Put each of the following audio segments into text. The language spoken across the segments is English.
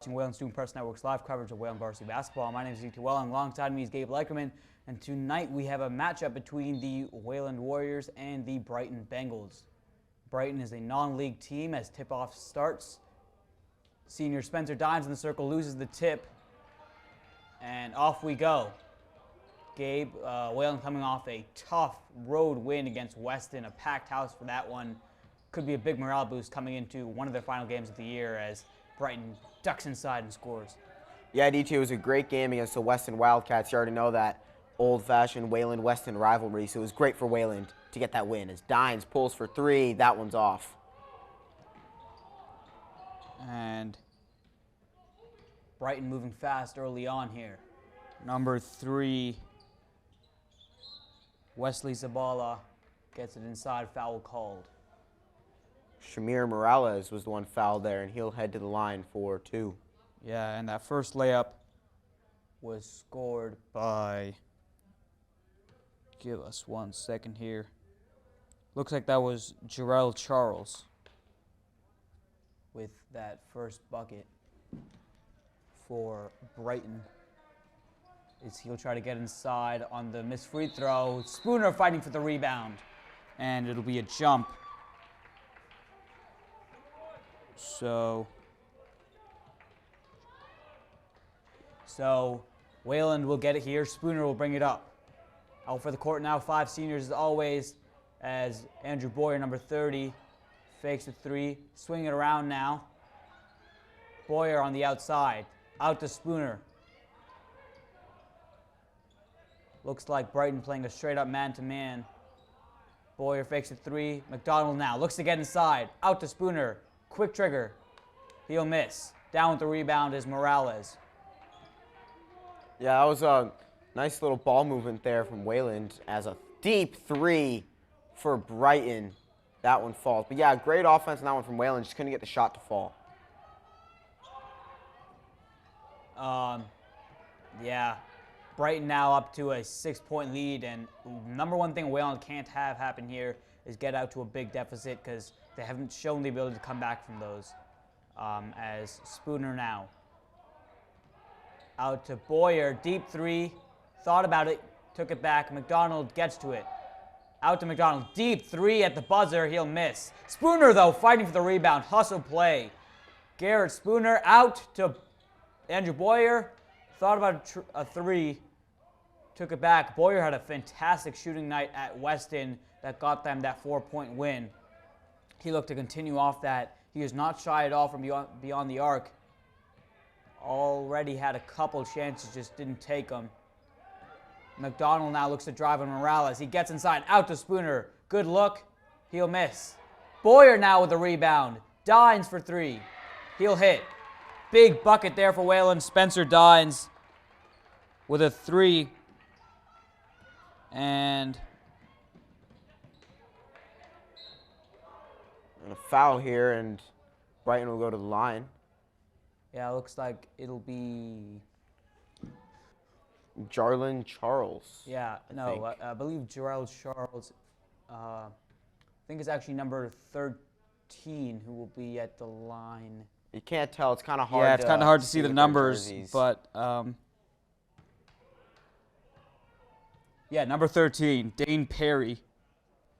watching Wayland Student Press Network's live coverage of Wayland Varsity basketball. My name is Zeke Welling. Alongside me is Gabe Leikerman, and tonight we have a matchup between the Wayland Warriors and the Brighton Bengals. Brighton is a non-league team as tip-off starts. Senior Spencer Dines in the circle loses the tip, and off we go. Gabe, Wayland coming off a tough road win against Weston, a packed house for that one. Could be a big morale boost coming into one of their final games of the year as Brighton ducks inside and scores. Yeah, DT, was a great game against the Weston Wildcats. You already know that old-fashioned Wayland-Weston rivalry, so it was great for Wayland to get that win. As Dines pulls for three, that one's off. And Brighton moving fast early on here. Number 3, Wesley Zabala gets it inside, foul called. Shamir Morales was the one fouled there, and he'll head to the line for 2. Yeah, and that first layup was scored by, give us 1 second here. Looks like that was Jarrell Charles with that first bucket for Brighton. He'll try to get inside on the missed free throw. Spooner fighting for the rebound, and it'll be a jump. So Wayland will get it here. Spooner will bring it up. Out for the court now, 5 seniors as always, as Andrew Boyer, number 30, fakes a 3, swing it around now. Boyer on the outside, out to Spooner. Looks like Brighton playing a straight-up man-to-man. Boyer fakes a 3. McDonald now looks to get inside, out to Spooner. Quick trigger. He'll miss. Down with the rebound is Morales. Yeah, that was a nice little ball movement there from Wayland as a deep 3 for Brighton. That one falls. But yeah, great offense on that one from Wayland. Just couldn't get the shot to fall. Yeah. Brighton now up to a 6-point lead, and number one thing Wayland can't have happen here is get out to a big deficit because they haven't shown the ability to come back from those. As Spooner now out to Boyer, deep 3, thought about it, took it back. McDonald gets to it. Out to McDonald, deep 3 at the buzzer, he'll miss. Spooner though, fighting for the rebound, hustle play. Garrett Spooner out to Andrew Boyer, thought about a 3, took it back. Boyer had a fantastic shooting night at Weston that got them that 4-point win. He looked to continue off that. He was not shy at all from beyond the arc. Already had a couple chances, just didn't take them. McDonald now looks to drive on Morales. He gets inside, out to Spooner. Good look, he'll miss. Boyer now with the rebound. Dines for 3. He'll hit. Big bucket there for Wayland. Spencer Dines with a 3. And a foul here, and Brighton will go to the line. yeah, it looks like it'll be... Jarlin Charles. Yeah, I believe Jarrell Charles, I think it's actually number 13 who will be at the line. You can't tell. It's kind of hard. Yeah, it's kind of hard to see the numbers, but yeah, number 13, Dane Perry.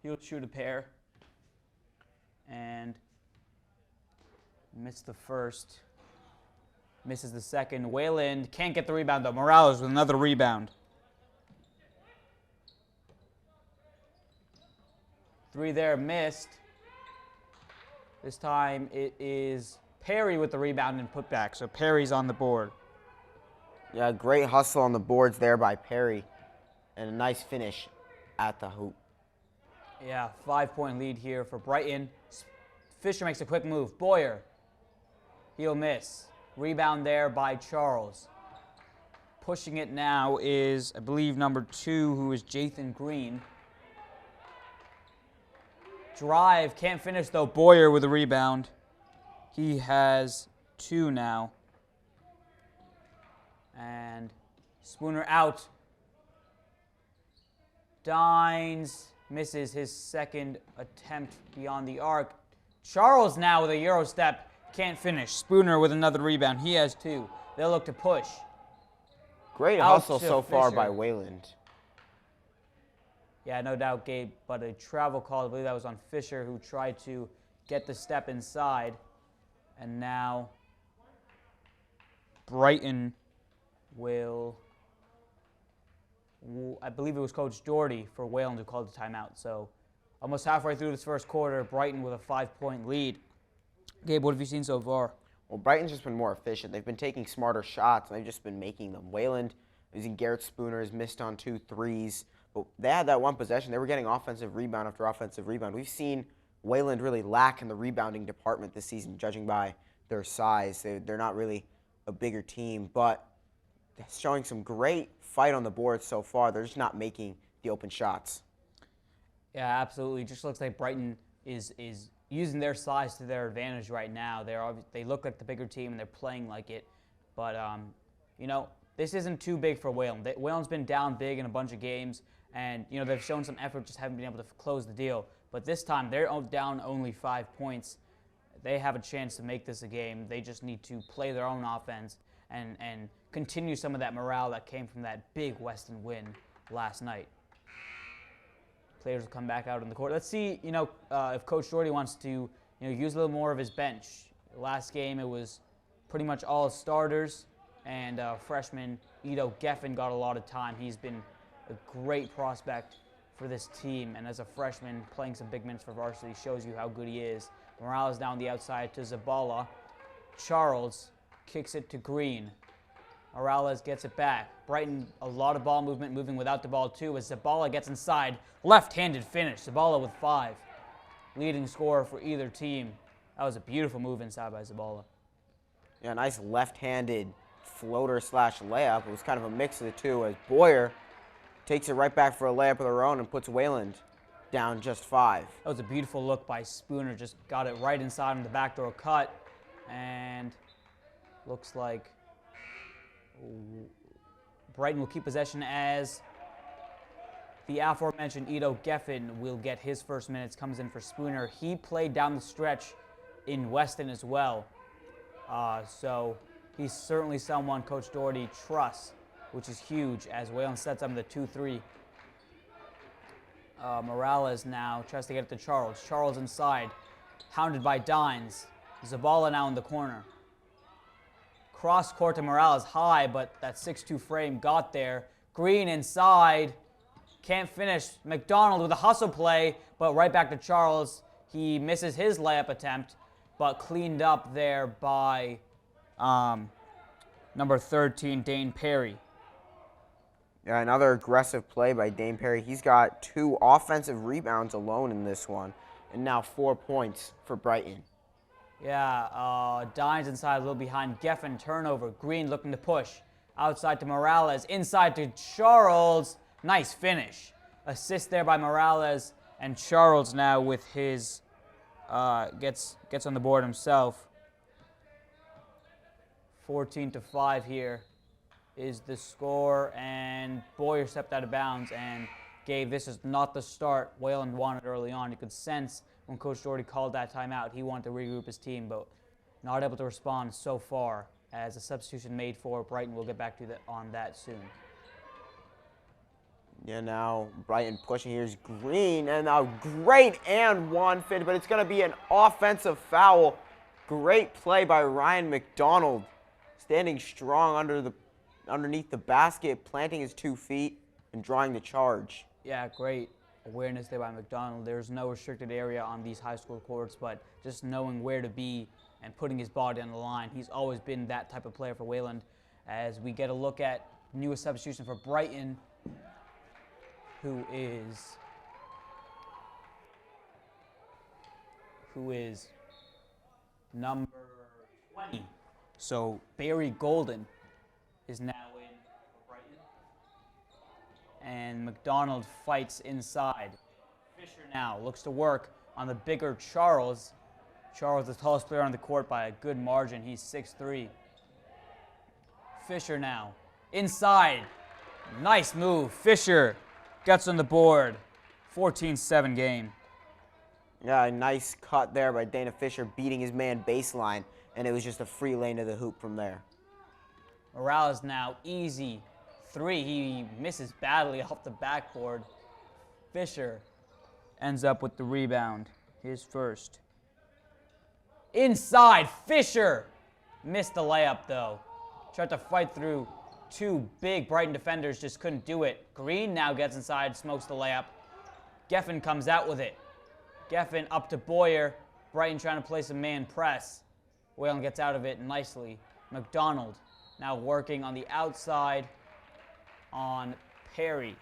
He'll shoot a pair and missed the first. Misses the second. Wayland can't get the rebound though. Morales with another rebound. 3 there, missed. This time it is Perry with the rebound and putback. So Perry's on the board. Yeah, great hustle on the boards there by Perry. And a nice finish at the hoop. Yeah, 5-point lead here for Brighton. Fisher makes a quick move. Boyer. He'll miss. Rebound there by Charles. Pushing it now is, I believe, number 2, who is Jathan Green. Drive, can't finish though. Boyer with a rebound. He has 2 now. And Spooner out. Dines misses his second attempt beyond the arc. Charles now with a Euro step. Can't finish. Spooner with another rebound. He has 2. They'll look to push. Great Out hustle to so far Fisher. by Wayland. Yeah, no doubt, Gabe, but a travel call, I believe that was on Fisher, who tried to get the step inside. And now Brighton will, I believe it was Coach Doherty for Wayland who called the timeout. So almost halfway through this first quarter, Brighton with a 5-point lead. Gabe, what have you seen so far? Well, Brighton's just been more efficient. They've been taking smarter shots, and they've just been making them. Wayland, using Garrett Spooner, has missed on 2 threes. But they had that one possession. They were getting offensive rebound after offensive rebound. We've seen Wayland really lack in the rebounding department this season, judging by their size. They're not really a bigger team, but showing some great fight on the board so far. They're just not making the open shots. Yeah, absolutely. Just looks like Brighton is using their size to their advantage right now. They look like the bigger team and they're playing like it. But, this isn't too big for Wayland. Wayland's been down big in a bunch of games, and, they've shown some effort, just haven't been able to close the deal. But this time, they're down only 5 points. They have a chance to make this a game. They just need to play their own offense and continue some of that morale that came from that big Weston win last night. Players will come back out on the court. Let's see, if Coach Doherty wants to, use a little more of his bench. Last game, it was pretty much all starters, and freshman Ito Geffen got a lot of time. He's been a great prospect for this team, and as a freshman, playing some big minutes for Varsity shows you how good he is. Morales down the outside to Zabala. Charles kicks it to Green. Morales gets it back. Brighton, a lot of ball movement, moving without the ball too, as Zabala gets inside. Left-handed finish. Zabala with 5. Leading scorer for either team. That was a beautiful move inside by Zabala. Yeah, nice left-handed floater/layup. It was kind of a mix of the two, as Boyer takes it right back for a layup of their own and puts Wayland down just 5. That was a beautiful look by Spooner. Just got it right inside on the backdoor cut. And looks like Brighton will keep possession as the aforementioned Ito Geffen will get his first minutes, comes in for Spooner. He played down the stretch in Weston as well. So he's certainly someone Coach Doherty trusts, which is huge, as Wayland sets up the 2-3. Morales now tries to get it to Charles. Charles inside, hounded by Dines. Zabala now in the corner. Cross court to Morales, high, but that 6'2 frame got there. Green inside, can't finish. McDonald with a hustle play, but right back to Charles. He misses his layup attempt, but cleaned up there by number 13, Dane Perry. Yeah, another aggressive play by Dane Perry. He's got 2 offensive rebounds alone in this one, and now 4 points for Brighton. Yeah, Dines inside, a little behind. Geffen, turnover. Green looking to push. Outside to Morales. Inside to Charles. Nice finish. Assist there by Morales. And Charles now with his, gets on the board himself. 14-5 here is the score. And Boyer stepped out of bounds. And Gabe, this is not the start Wayland wanted early on. You could sense when Coach Doherty called that timeout, he wanted to regroup his team, but not able to respond so far, as a substitution made for Brighton. We'll get back to on that soon. Yeah, now Brighton pushing. Here's Green, and a great and one fit, but it's going to be an offensive foul. Great play by Ryan McDonald, standing strong underneath the basket, planting his 2 feet and drawing the charge. Yeah, great awareness there by McDonald. There's no restricted area on these high school courts, but just knowing where to be and putting his body on the line. He's always been that type of player for Wayland. As we get a look at newest substitution for Brighton, who is number 20. So Barry Golden is now in for Brighton. And McDonald fights inside. Fisher now looks to work on the bigger Charles. Charles, the tallest player on the court by a good margin. He's 6'3". Fisher now inside. Nice move. Fisher gets on the board. 14-7 game. Yeah, a nice cut there by Dana Fisher, beating his man baseline. and it was just a free lane to the hoop from there. Morales now easy 3. He misses badly off the backboard. Fisher ends up with the rebound. His first. Inside, Fisher missed the layup though. Tried to fight through 2 big Brighton defenders, just couldn't do it. Green now gets inside, smokes the layup. Geffen comes out with it. Geffen up to Boyer. Brighton trying to place a man press. Whalen gets out of it nicely. McDonald now working on the outside on Perry.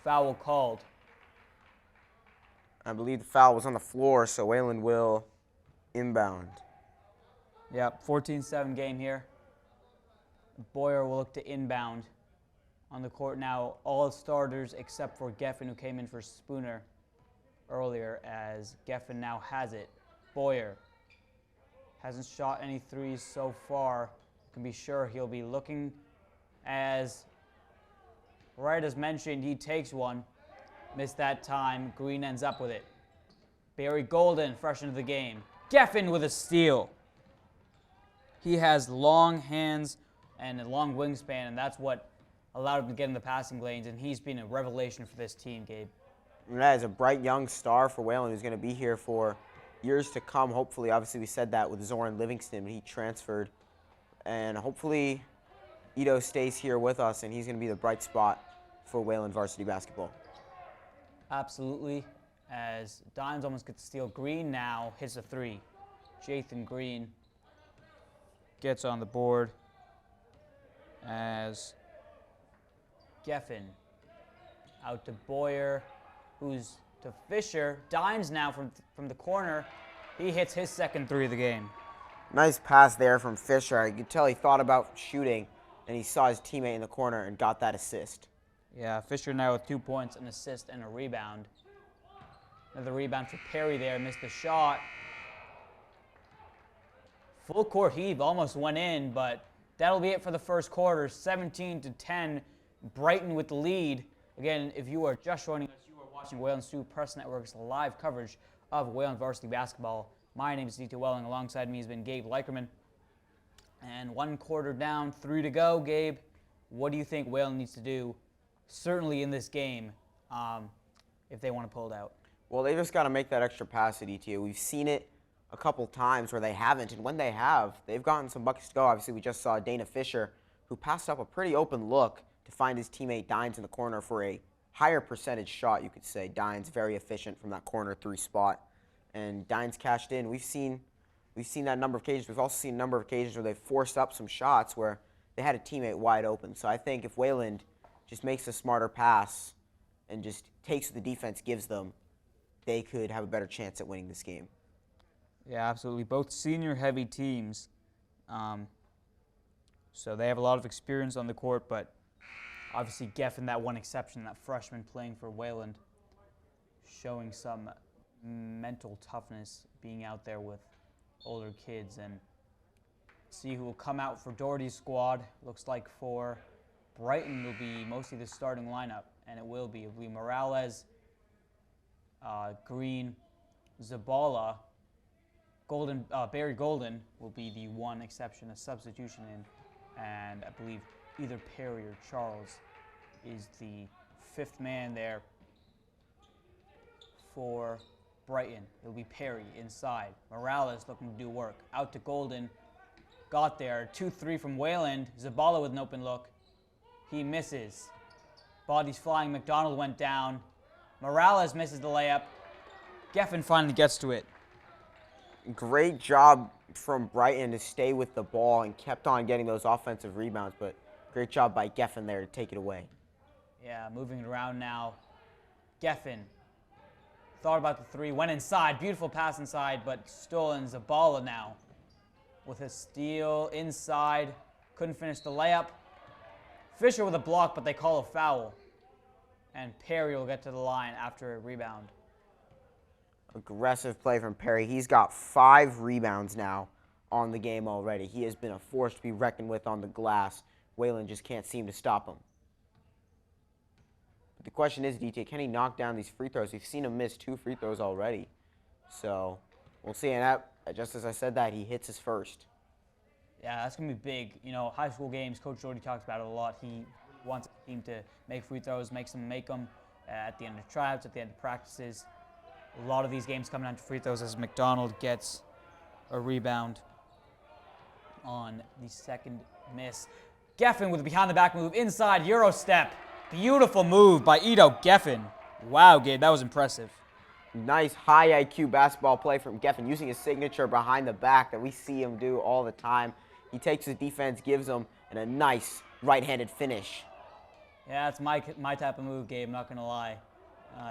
Foul called. I believe the foul was on the floor, so Wayland will inbound. Yep, 14-7 game here. Boyer will look to inbound on the court now. All starters except for Geffen, who came in for Spooner earlier, as Geffen now has it. Boyer hasn't shot any threes so far. Can be sure he'll be looking, as right as mentioned, he takes one. Missed that time. Green ends up with it. Barry Golden fresh into the game. Geffen with a steal. He has long hands and a long wingspan, and that's what allowed him to get in the passing lanes, and he's been a revelation for this team, Gabe. And that is a bright young star for Wayland who's going to be here for years to come, hopefully. Obviously, we said that with Zoran Livingston, but he transferred. And hopefully, Ito stays here with us, and he's going to be the bright spot for Wayland varsity basketball. Absolutely, as Dimes almost gets the steal. Green now hits a 3. Jathan Green gets on the board as Geffen out to Boyer, who's to Fisher. Dimes now from the corner. He hits his second 3 of the game. Nice pass there from Fisher. You could tell he thought about shooting, and he saw his teammate in the corner and got that assist. Yeah, Fisher now with 2 points, an assist, and a rebound. Another rebound for Perry there, missed the shot. Full court heave almost went in, but that'll be it for the first quarter. 17-10, Brighton with the lead. Again, if you are just joining us, you are watching Wayland Sioux Press Network's live coverage of Wayland varsity basketball. My name is D.T. Welling. Alongside me has been Gabe Leikerman. And 1 quarter down, 3 to go. Gabe, what do you think Wayland needs to do, certainly in this game, if they want to pull it out? Well, they just got to make that extra pass at ETA. We've seen it a couple times where they haven't, and when they have, they've gotten some buckets to go. Obviously, we just saw Dana Fisher, who passed up a pretty open look to find his teammate Dines in the corner for a higher percentage shot, you could say. Dines very efficient from that corner 3 spot, and Dines cashed in. We've seen that number of occasions. We've also seen a number of occasions where they've forced up some shots where they had a teammate wide open. So I think if Wayland just makes a smarter pass and just takes what the defense gives them, they could have a better chance at winning this game. Yeah, absolutely. Both senior-heavy teams. So they have a lot of experience on the court, but obviously Geffen, that one exception, that freshman playing for Wayland, showing some mental toughness being out there with older kids. And see who will come out for Doherty's squad. Looks like for Brighton will be mostly the starting lineup, and it will be. It'll be Morales, Green, Zabala, Golden, Barry Golden will be the one exception, a substitution in, and I believe either Perry or Charles is the 5th man there for Brighton. It'll be Perry inside. Morales looking to do work. Out to Golden. Got there. 2-3 from Wayland. Zabala with an open look. He misses. Bodies flying. McDonald went down. Morales misses the layup. Geffen finally gets to it. Great job from Brighton to stay with the ball and kept on getting those offensive rebounds, but great job by Geffen there to take it away. Yeah, moving it around now. Geffen thought about the 3, went inside. Beautiful pass inside, but stolen. Zabala now with a steal inside. Couldn't finish the layup. Fisher with a block, but they call a foul. And Perry will get to the line after a rebound. Aggressive play from Perry. He's got 5 rebounds now on the game already. He has been a force to be reckoned with on the glass. Wayland just can't seem to stop him. But the question is, DT, can he knock down these free throws? We've seen him miss 2 free throws already. So we'll see. And that just as I said that, he hits his first. Yeah, that's going to be big. You know, high school games, Coach Jordy talks about it a lot. He wants the team to make free throws, makes them make them at the end of tryouts, at the end of practices. A lot of these games coming down to free throws as McDonald gets a rebound on the second miss. Geffen with a behind-the-back move inside, Euro step. Beautiful move by Ito Geffen. Wow, Gabe, that was impressive. Nice high IQ basketball play from Geffen, using his signature behind the back that we see him do all the time. He takes his defense, gives them, and a nice right-handed finish. Yeah, it's my type of move, Gabe, not going to lie.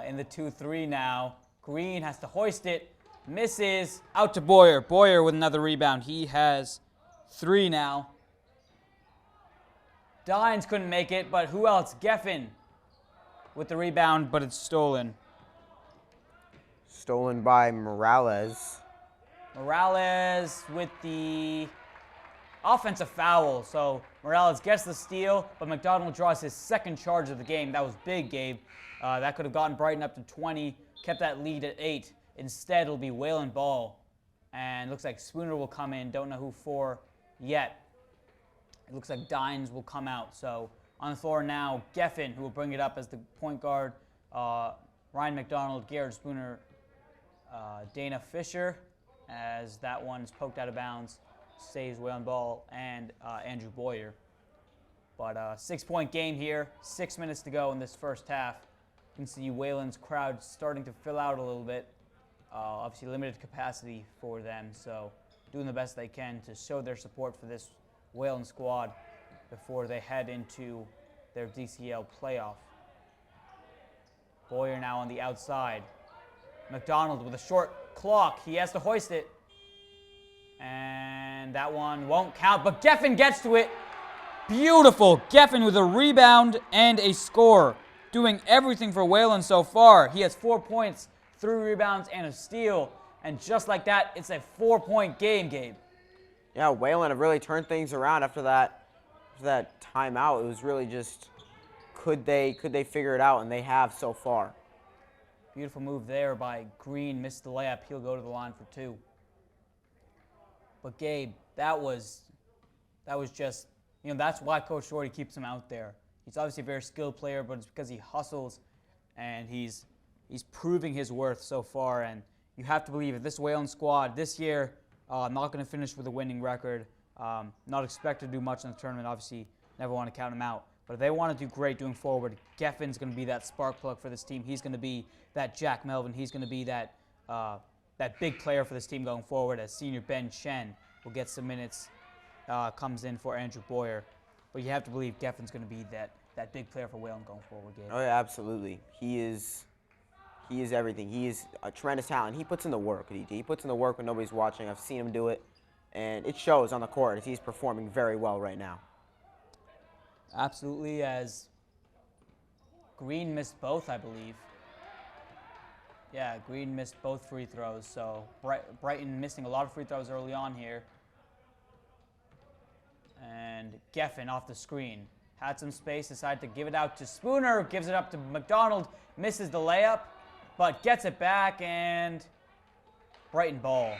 In the 2-3 now, Green has to hoist it, misses, out to Boyer. Boyer with another rebound. He has 3 now. Dines couldn't make it, but who else? Geffen with the rebound, but it's stolen. Stolen by Morales. Morales with the offensive foul. So Morales gets the steal, but McDonald draws his second charge of the game. That was big, Gabe. That could have gotten Brighton up to 20, kept that lead at 8. Instead, it'll be Whalen ball. And looks like Spooner will come in. Don't know who for yet. It looks like Dines will come out. So on the floor now, Geffen, who will bring it up as the point guard. Ryan McDonald, Garrett Spooner, Dana Fisher, as that one's poked out of bounds, saves Whalen ball, and Andrew Boyer. But 6-point game here, 6 minutes to go in this first half. You can see Whalen's crowd starting to fill out a little bit. Obviously limited capacity for them, so doing the best they can to show their support for this Whalen squad before they head into their DCL playoff. Boyer now on the outside. McDonald with a short clock. He has to hoist it. And that one won't count, but Geffen gets to it. Beautiful. Geffen with a rebound and a score. Doing everything for Whalen so far. He has 4 points, 3 rebounds, and a steal. And just like that, it's a 4-point game, Gabe. Yeah, Whalen have really turned things around after that timeout. It was really just, could they figure it out, and they have so far. Beautiful move there by Green. Missed the layup. He'll go to the line for 2. But Gabe, that was just, you know, that's why Coach Jordy keeps him out there. He's obviously a very skilled player, but it's because he hustles and he's proving his worth so far. And you have to believe that this Whalen squad this year, not going to finish with a winning record, not expected to do much in the tournament. Obviously, never want to count them out. But if they want to do great doing forward, Geffen's going to be that spark plug for this team. He's going to be that Jack Melvin. He's going to be that big player for this team going forward, as senior Ben Chen will get some minutes, comes in for Andrew Boyer. But you have to believe Geffen's going to be that big player for Whalen going forward, Gabe. Oh, yeah, absolutely. He is everything. He is a tremendous talent. He puts in the work. He puts in the work when nobody's watching. I've seen him do it, and it shows on the court as he's performing very well right now. Absolutely, as Green missed both, I believe. Yeah, Green missed both free throws, so Brighton missing a lot of free throws early on here. And Geffen off the screen. Had some space, decided to give it out to Spooner, gives it up to McDonald, misses the layup, but gets it back, and Brighton ball.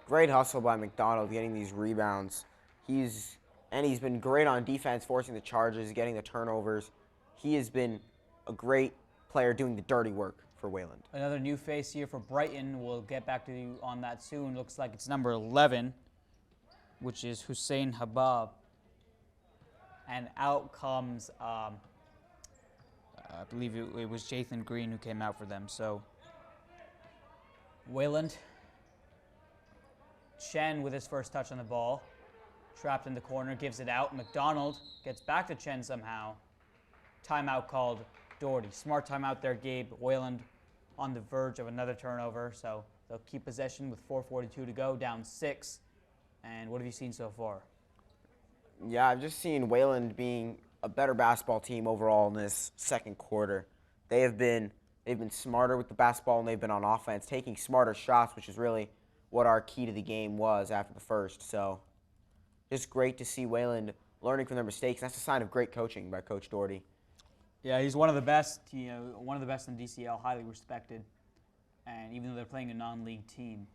Great hustle by McDonald getting these rebounds. He's been great on defense, forcing the charges, getting the turnovers. He has been a great player doing the dirty work for Whalen. Another new face here for Brighton. We'll get back to you on that soon. Looks like it's number 11, which is Hussein Habab. And out comes, I believe it was Jathan Green who came out for them. So, Wayland. Chen with his first touch on the ball. Trapped in the corner, gives it out. McDonald gets back to Chen somehow. Timeout called Doherty. Smart timeout there, Gabe. Wayland on the verge of another turnover, so they'll keep possession with 4:42 to go, down 6. And what have you seen so far? Yeah, I've just seen Wayland being a better basketball team overall in this second quarter. They've been smarter with the basketball, and they've been on offense, taking smarter shots, which is really what our key to the game was after the first. So just great to see Wayland learning from their mistakes. That's a sign of great coaching by Coach Doherty. Yeah, he's one of the best, one of the best in DCL, highly respected. And even though they're playing a non-league team,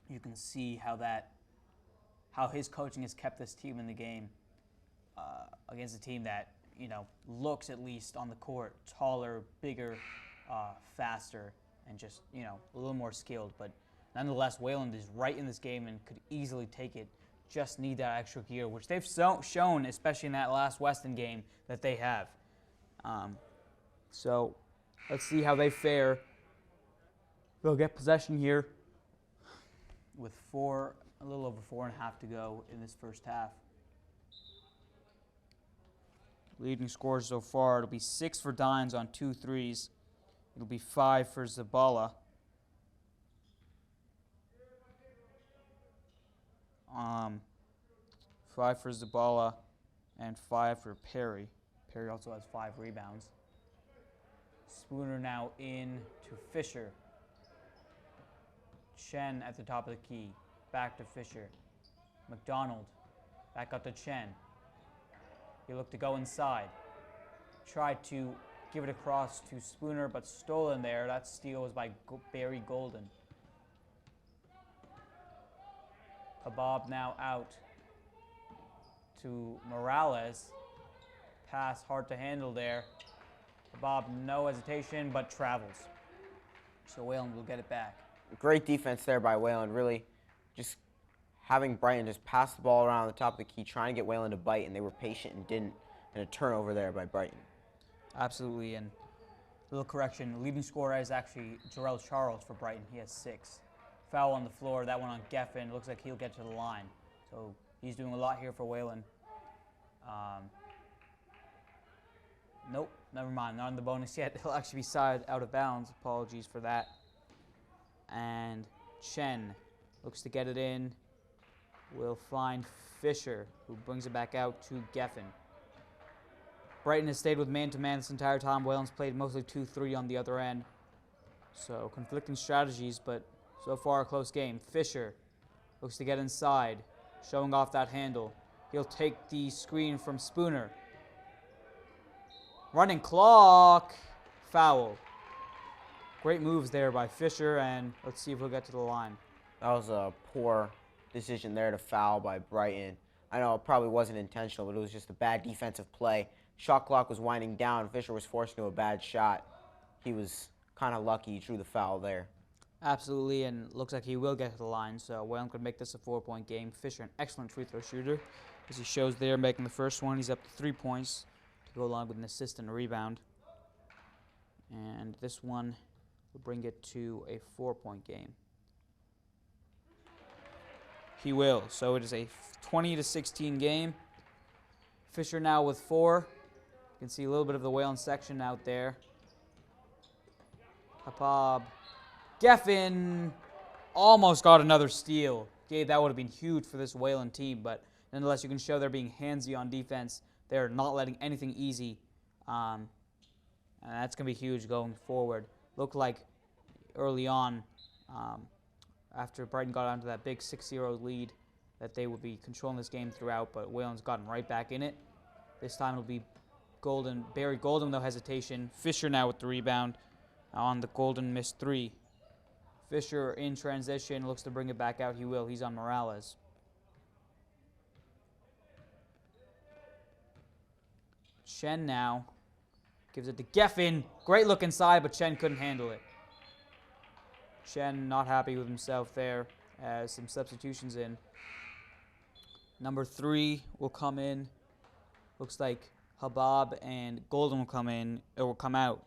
you can see how his coaching has kept this team in the game against a team that, looks, at least on the court, taller, bigger, faster, and just, a little more skilled. But nonetheless, Wayland is right in this game and could easily take it. Just need that extra gear, which they've shown, especially in that last Weston game, that they have. So let's see how they fare. They'll get possession here with a little over 4.5 to go in this first half. Leading scores so far, it'll be 6 for Dines on 2 threes. It'll be 5 for Zabala. 5 for Zabala and 5 for Perry. Perry also has 5 rebounds. Spooner now in to Fisher. Chen at the top of the key. Back to Fisher. McDonald. Back up to Chen. He looked to go inside. Tried to give it across to Spooner, but stolen there. That steal was by Barry Golden. Habab now out to Morales. Pass hard to handle there. Habab, no hesitation, but travels. So Wayland will get it back. Great defense there by Wayland, really just having Brighton just pass the ball around the top of the key, trying to get Wayland to bite, and they were patient and didn't, and a turnover there by Brighton. Absolutely, and a little correction, leading scorer is actually Jarrell Charles for Brighton. He has 6. Foul on the floor, that one on Geffen. Looks like he'll get to the line. So he's doing a lot here for Wayland. Nope, never mind, not in the bonus yet. He'll actually be side out of bounds. Apologies for that. And Chen looks to get it in. Will find Fisher, who brings it back out to Geffen. Brighton has stayed with man-to-man this entire time. Wayland's played mostly 2-3 on the other end. So conflicting strategies, but so far a close game. Fisher looks to get inside, showing off that handle. He'll take the screen from Spooner. Running clock. Foul. Great moves there by Fisher, and let's see if he'll get to the line. That was a poor decision there to foul by Brighton. I know it probably wasn't intentional, but it was just a bad defensive play. Shot clock was winding down. Fisher was forced into a bad shot. He was kind of lucky he drew the foul there. Absolutely, and looks like he will get to the line, so Wayland could make this a 4-point game. Fisher, an excellent free throw shooter, as he shows there, making the first one. He's up to 3 points to go along with an assist and a rebound. And this one will bring it to a 4-point game. He will, so it is a 20-16 game. Fisher now with 4. You can see a little bit of the Wayland section out there. Habab. Geffen almost got another steal. Okay, that would have been huge for this Wayland team, but nonetheless, you can show they're being handsy on defense. They're not letting anything easy. And that's going to be huge going forward. Looked like early on, after Brighton got onto that big 6-0 lead, that they would be controlling this game throughout, but Wayland's gotten right back in it. This time it'll be Barry Golden, no hesitation. Fisher now with the rebound on the Golden missed 3. Fisher in transition, looks to bring it back out. He will. He's on Morales. Chen now gives it to Geffen. Great look inside, but Chen couldn't handle it. Chen not happy with himself there as some substitutions in. Number 3 will come in. Looks like Habab and Golden will come in. It will come out.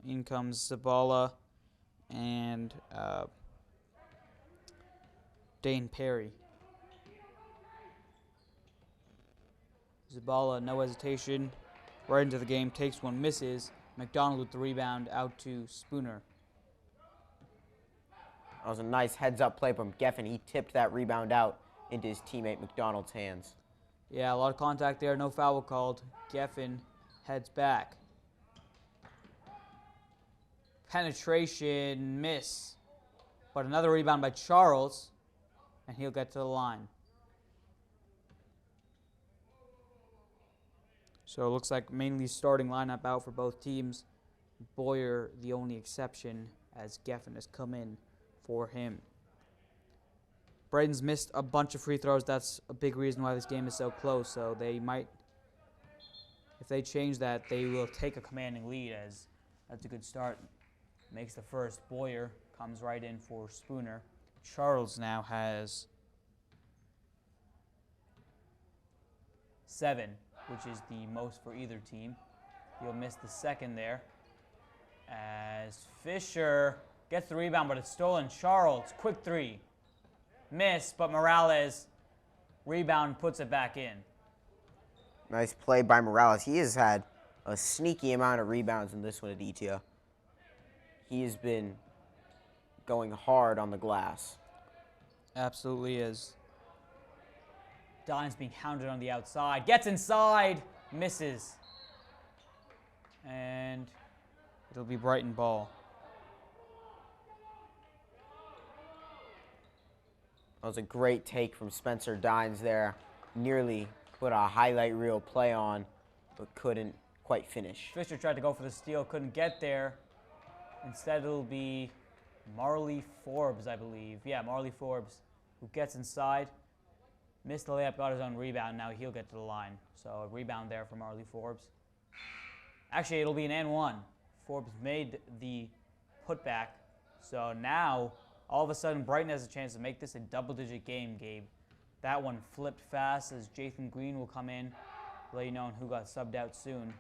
In comes Zabala and Dane Perry. Zabala, no hesitation. Right into the game, takes one, misses. McDonald with the rebound out to Spooner. That was a nice heads-up play from Geffen. He tipped that rebound out into his teammate McDonald's hands. Yeah, a lot of contact there. No foul called. Geffen heads back. Penetration, miss. But another rebound by Charles, and he'll get to the line. So it looks like mainly starting lineup out for both teams. Boyer, the only exception, as Geffen has come in for him. Brighton's missed a bunch of free throws. That's a big reason why this game is so close. So they might, if they change that, they will take a commanding lead, as that's a good start. Makes the first. Boyer comes right in for Spooner. Charles now has 7, which is the most for either team. He'll miss the second there. As Fisher gets the rebound, but it's stolen. Charles, quick 3. Miss, but Morales rebound, puts it back in. Nice play by Morales. He has had a sneaky amount of rebounds in this one at ETIA. He has been going hard on the glass. Absolutely is. Dines being hounded on the outside. Gets inside. Misses. And it'll be Brighton ball. That was a great take from Spencer Dines there. Nearly put a highlight reel play on, but couldn't quite finish. Fisher tried to go for the steal, couldn't get there. Instead, it'll be Marley Forbes, I believe. Yeah, Marley Forbes, who gets inside. Missed the layup, got his own rebound. Now he'll get to the line. So a rebound there for Marley Forbes. Actually, it'll be an and 1. Forbes made the putback. So now, all of a sudden, Brighton has a chance to make this a double-digit game, Gabe. That one flipped fast as Jathan Green will come in, let you know who got subbed out soon.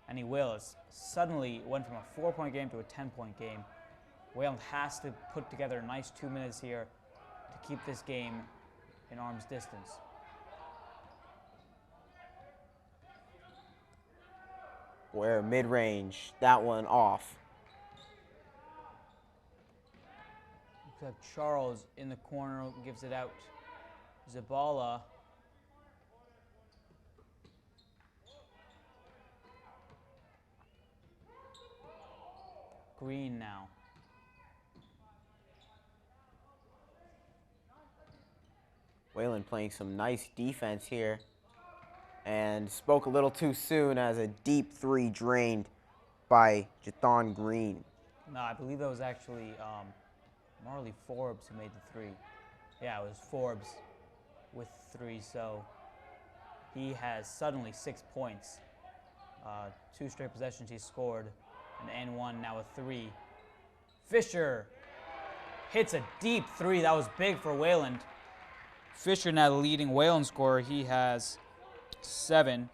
And he will. It suddenly went from a 4-point game to a 10-point game. Wayland has to put together a nice 2 minutes here to keep this game in arm's distance. Where mid-range, that one off. Looks like Charles in the corner gives it out. Zabala. Green now. Wayland playing some nice defense here. And spoke a little too soon as a deep 3 drained by Jathan Green. No, I believe that was actually Marley Forbes who made the 3. Yeah, it was Forbes with 3, so he has suddenly 6 points. 2 straight possessions he scored, an and 1, now a 3. Fisher hits a deep 3. That was big for Wayland. Fisher now the leading Wayland scorer. He has 7.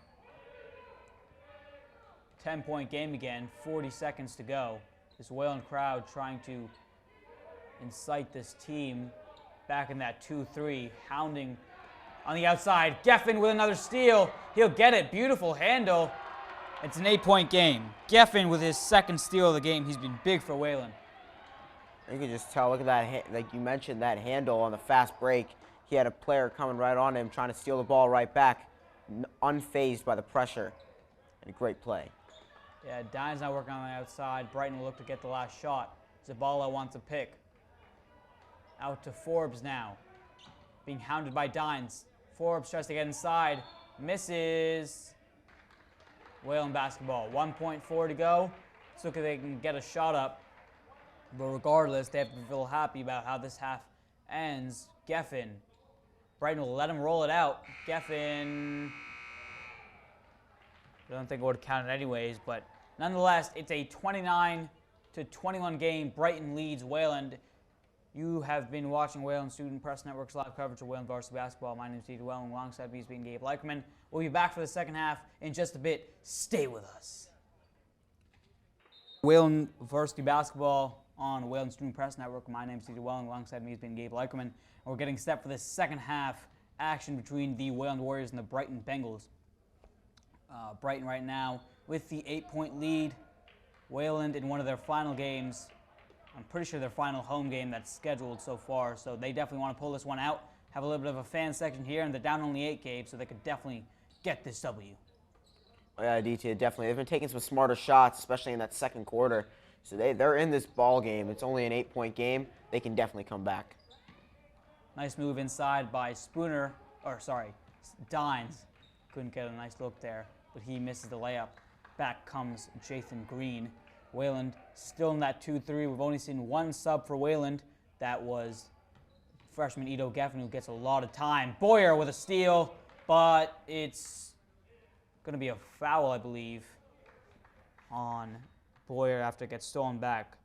10-point game again, 40 seconds to go. This Wayland crowd trying to incite this team back in that 2-3, hounding on the outside. Geffen with another steal. He'll get it. Beautiful handle. It's an 8-point game. Geffen with his second steal of the game. He's been big for Wayland. You can just tell, look at that, like you mentioned, that handle on the fast break. He had a player coming right on him, trying to steal the ball right back, unfazed by the pressure. And a great play. Yeah, Dines not working on the outside. Brighton will look to get the last shot. Zabala wants a pick. Out to Forbes now. Being hounded by Dines. Forbes tries to get inside. Misses. Wayland basketball. 1.4 to go. Let's look if they can get a shot up. But regardless, they have to feel happy about how this half ends. Geffen. Brighton will let him roll it out. Geffen. I don't think it would have counted anyways, but nonetheless, it's a 29-21 game. Brighton leads Wayland. You have been watching Wayland Student Press Network's live coverage of Wayland Varsity Basketball. My name is Steve Wayland, alongside me is being Gabe Leikerman. We'll be back for the second half in just a bit. Stay with us. Wayland Varsity Basketball on Wayland Student Press Network. My name is Steve Wayland, alongside me is being Gabe Leikerman. And we're getting set for the second half action between the Wayland Warriors and the Brighton Bengals. Brighton right now with the 8-point lead. Wayland in one of their final games. I'm pretty sure their final home game that's scheduled so far, so they definitely want to pull this one out. Have a little bit of a fan section here, and they're down only 8, Gabe, so they could definitely get this W. Oh, yeah, DT, definitely. They've been taking some smarter shots, especially in that second quarter. So they're in this ball game. It's only an 8-point game. They can definitely come back. Nice move inside by Dines. Couldn't get a nice look there, but he misses the layup. Back comes Jathan Green. Wayland still in that 2-3. We've only seen one sub for Wayland. That was freshman Ito Geffen, who gets a lot of time. Boyer with a steal, but it's going to be a foul, I believe, on Boyer after it gets stolen back.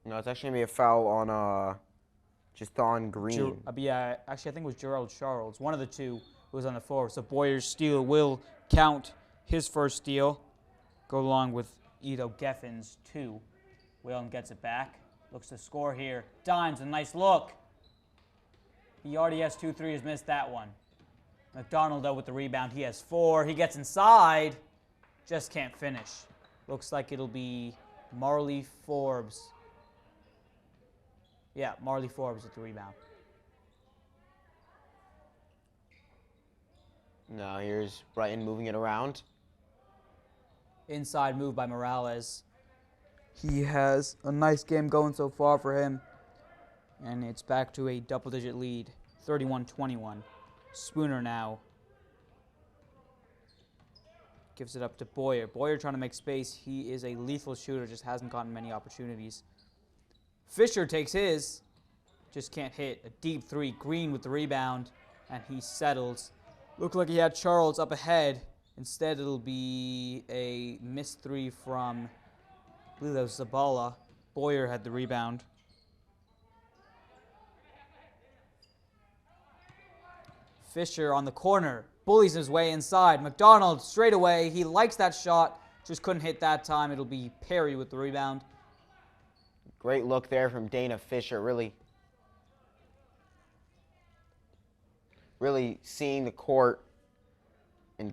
No, it's actually going to be a foul on just on Green. Yeah, actually, I think it was Gerald Charles. One of the two was on the floor. So Boyer's steal will count his first steal. Go along with Ito Geffen's 2. Whalen gets it back. Looks to score here. Dimes, a nice look. He already has 2 threes, missed that one. McDonald, though, with the rebound. He has 4. He gets inside. Just can't finish. Looks like it'll be Marley Forbes. Yeah, Marley Forbes with the rebound. Now here's Brighton moving it around. Inside move by Morales. He has a nice game going so far for him. And it's back to a double-digit lead, 31-21. Spooner now gives it up to Boyer. Boyer trying to make space. He is a lethal shooter, just hasn't gotten many opportunities. Fisher takes his, just can't hit. A deep 3. Green with the rebound, and he settles. Looked like he had Charles up ahead. Instead, it'll be a missed 3 from, I believe that was Zabala. Boyer had the rebound. Fisher on the corner, bullies his way inside. McDonald straight away. He likes that shot, just couldn't hit that time. It'll be Perry with the rebound. Great look there from Dana Fisher. Really seeing the court and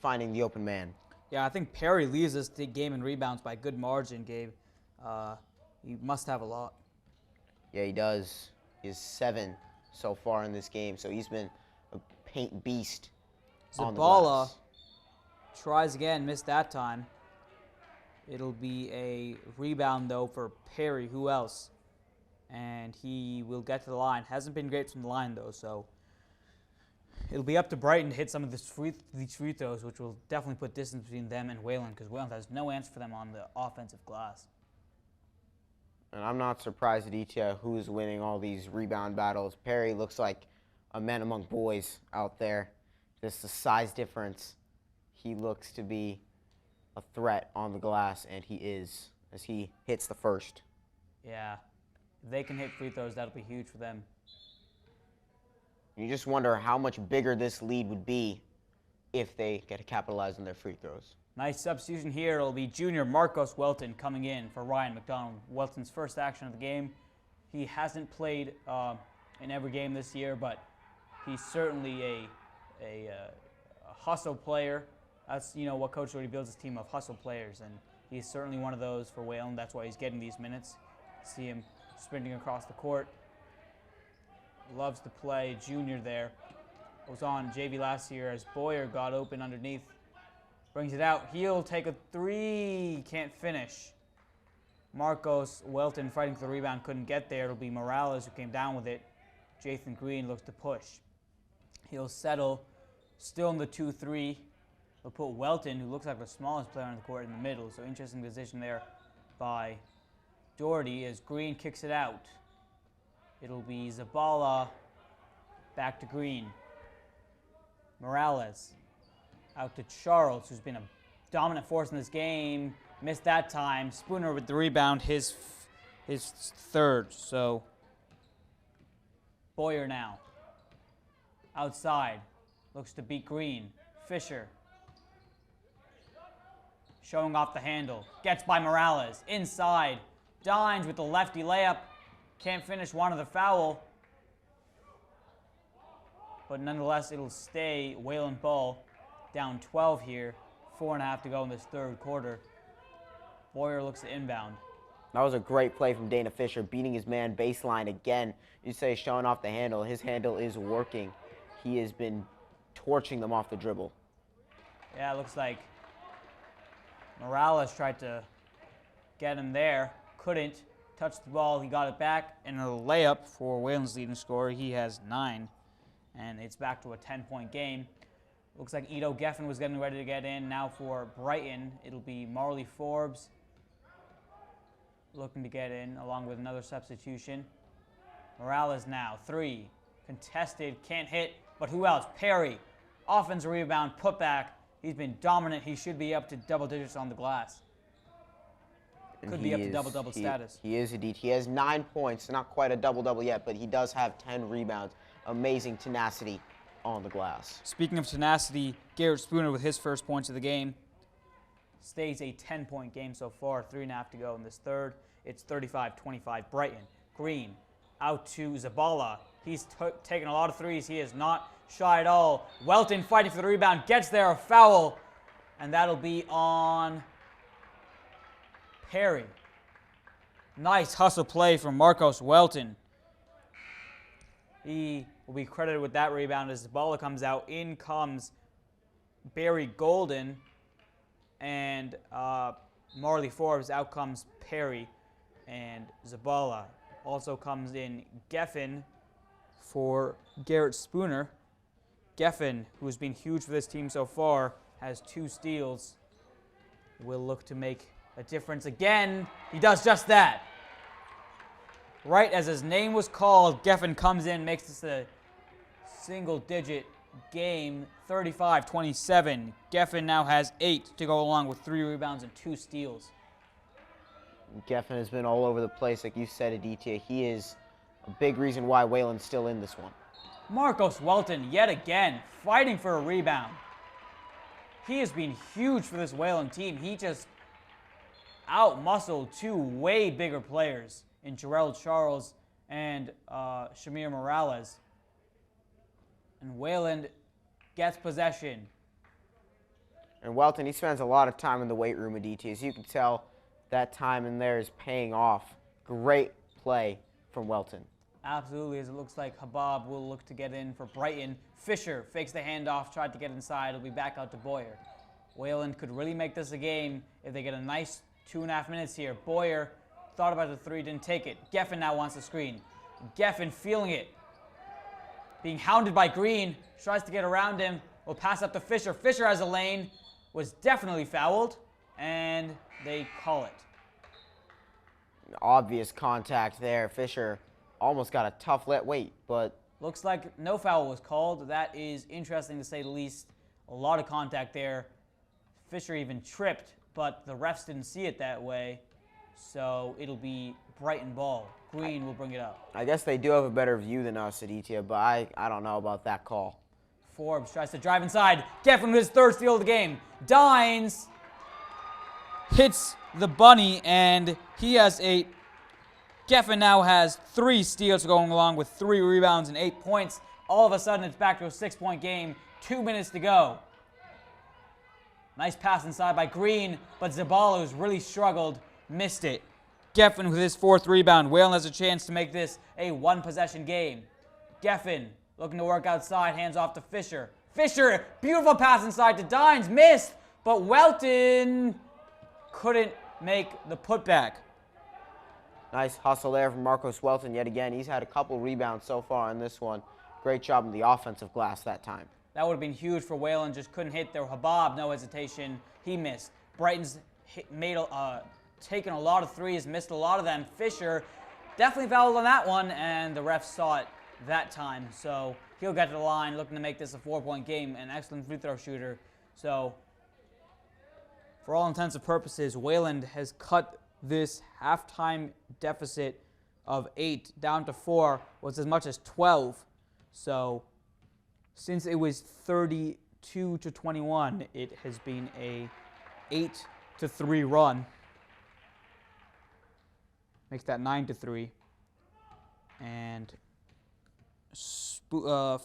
finding the open man. Yeah, I think Perry leads this game in rebounds by a good margin, Gabe. He must have a lot. Yeah, he does. He has 7 so far in this game, so he's been a paint beast on the Zabala glass. tries again, missed that time. It'll be a rebound, though, for Perry. Who else? And he will get to the line. Hasn't been great from the line, though, so it'll be up to Brighton to hit some of these free throws, which will definitely put distance between them and Whalen, because Whalen has no answer for them on the offensive glass. And I'm not surprised at ETA who's winning all these rebound battles. Perry looks like a man among boys out there. Just the size difference. He looks to be a threat on the glass, and he is, as he hits the first. Yeah. If they can hit free throws, that'll be huge for them. You just wonder how much bigger this lead would be if they get to capitalize on their free throws. Nice substitution here. It'll be junior Marcos Welton coming in for Ryan McDonald. Welton's first action of the game. He hasn't played in every game this year, but he's certainly a hustle player. That's, you know, what Coach Doherty builds his team of, hustle players, and he's certainly one of those for Whalen. That's why he's getting these minutes. See him sprinting across the court. Loves to play. Junior there. Was on JV last year as Boyer got open underneath. Brings it out. He'll take a 3. Can't finish. Marcos Welton fighting for the rebound. Couldn't get there. It'll be Morales who came down with it. Jathan Green looks to push. He'll settle. Still in the 2-3. They'll put Welton, who looks like the smallest player on the court, in the middle. So interesting position there by Doherty as Green kicks it out. It'll be Zabala back to Green. Morales out to Charles, who's been a dominant force in this game. Missed that time. Spooner with the rebound, his third. So Boyer now. Outside. Looks to beat Green. Fisher. Showing off the handle. Gets by Morales. Inside. Dines with the lefty layup. Can't finish, wanted the foul. But nonetheless, it'll stay Whalen ball. Down 12 here. 4.5 to go in this third quarter. Boyer looks to inbound. That was a great play from Dana Fisher, beating his man baseline again. You say showing off the handle. His handle is working. He has been torching them off the dribble. Yeah, it looks like Morales tried to get him there. Couldn't. Touched the ball. He got it back. And a layup for Whalen's leading scorer. He has 9. And it's back to a 10-point game. Looks like Ito Geffen was getting ready to get in. Now for Brighton, it'll be Marley Forbes looking to get in, along with another substitution. Morales now, 3. Contested, can't hit, but who else? Perry. Offensive rebound, putback. He's been dominant. He should be up to double digits on the glass. Could be up to double-double status. He is indeed. He has 9 points. Not quite a double-double yet, but he does have 10 rebounds. Amazing tenacity on the glass. Speaking of tenacity, Garrett Spooner with his first points of the game. Stays a 10-point game so far. 3.5 to go in this third. It's 35-25 Brighton. Green out to Zabala. He's taken a lot of threes. He is not shy at all. Welton fighting for the rebound. Gets there, a foul. And that'll be on Perry. Nice hustle play from Marcos Welton. He will be credited with that rebound as Zabala comes out. In comes Barry Golden. And Marley Forbes. Out comes Perry and Zabala. Also comes in Geffen for Garrett Spooner. Geffen, who has been huge for this team so far, has 2 steals. Will look to make a difference again. He does just that. Right as his name was called, Geffen comes in, makes this a single-digit game, 35-27. Geffen now has 8 to go along with 3 rebounds and 2 steals. Geffen has been all over the place, like you said, Aditya. He is a big reason why Wayland's still in this one. Marcos Welton, yet again, fighting for a rebound. He has been huge for this Wayland team. He just out-muscled 2 way bigger players in Jarrell Charles and Shamir Morales. And Wayland gets possession. And Welton, he spends a lot of time in the weight room, Aditya. As you can tell, that time in there is paying off. Great play from Welton. Absolutely, as it looks like Habab will look to get in for Brighton. Fisher fakes the handoff, tried to get inside. It'll be back out to Boyer. Wayland could really make this a game if they get a nice 2.5 minutes here. Boyer thought about the 3, didn't take it. Geffen now wants the screen. Geffen feeling it. Being hounded by Green, tries to get around him. Will pass up to Fisher. Fisher has a lane, was definitely fouled, and they call it. Obvious contact there. Fisher almost got a tough let wait, but looks like no foul was called. That is interesting to say the least. A lot of contact there. Fisher even tripped, but the refs didn't see it that way. So it'll be Brighton ball. Green will bring it up. I guess they do have a better view than us, Aditya, but I don't know about that call. Forbes tries to drive inside. Geffen with his 3rd steal of the game. Dines hits the bunny, and he has 8. Geffen now has 3 steals going along with 3 rebounds and 8 points. All of a sudden, it's back to a 6-point game. 2 minutes to go. Nice pass inside by Green, but Zabala, who's really struggled, missed it. Geffen with his 4th rebound. Wayland has a chance to make this a 1-possession game. Geffen looking to work outside, hands off to Fisher. Fisher, beautiful pass inside to Dines, missed, but Welton couldn't make the putback. Nice hustle there from Marcos Welton yet again. He's had a couple rebounds so far in this one. Great job on the offensive glass that time. That would have been huge for Wayland, just couldn't hit there. Habab, no hesitation, he missed. Brighton's taken a lot of threes, missed a lot of them. Fisher definitely fouled on that one, and the refs saw it that time. So he'll get to the line, looking to make this a 4-point game. An excellent free throw shooter. So for all intents and purposes, Wayland has cut this halftime deficit of 8 down to 4, was as much as 12. So since it was 32-21, it has been a 8-3 run. Makes that 9-3. And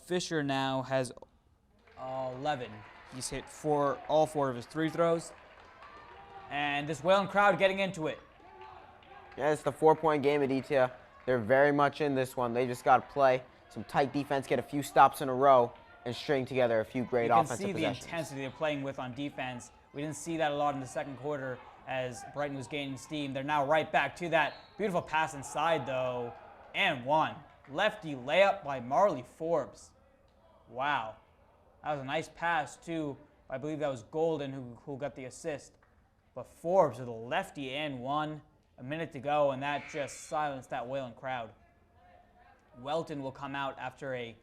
Fisher now has 11. He's hit all 4 of his 3 throws. And this Wayland crowd getting into it. Yeah, it's the 4-point game, Aditya. They're very much in this one. They just got to play some tight defense, get a few stops in a row, and string together a few great offensive possessions. You can see the intensity they're playing with on defense. We didn't see that a lot in the second quarter as Brighton was gaining steam. They're now right back to that. Beautiful pass inside, though, and 1. Lefty layup by Marley Forbes. Wow. That was a nice pass, too. I believe that was Golden who got the assist. But Forbes with a lefty and 1. A minute to go, and that just silenced that Wayland crowd. Welton will come out after a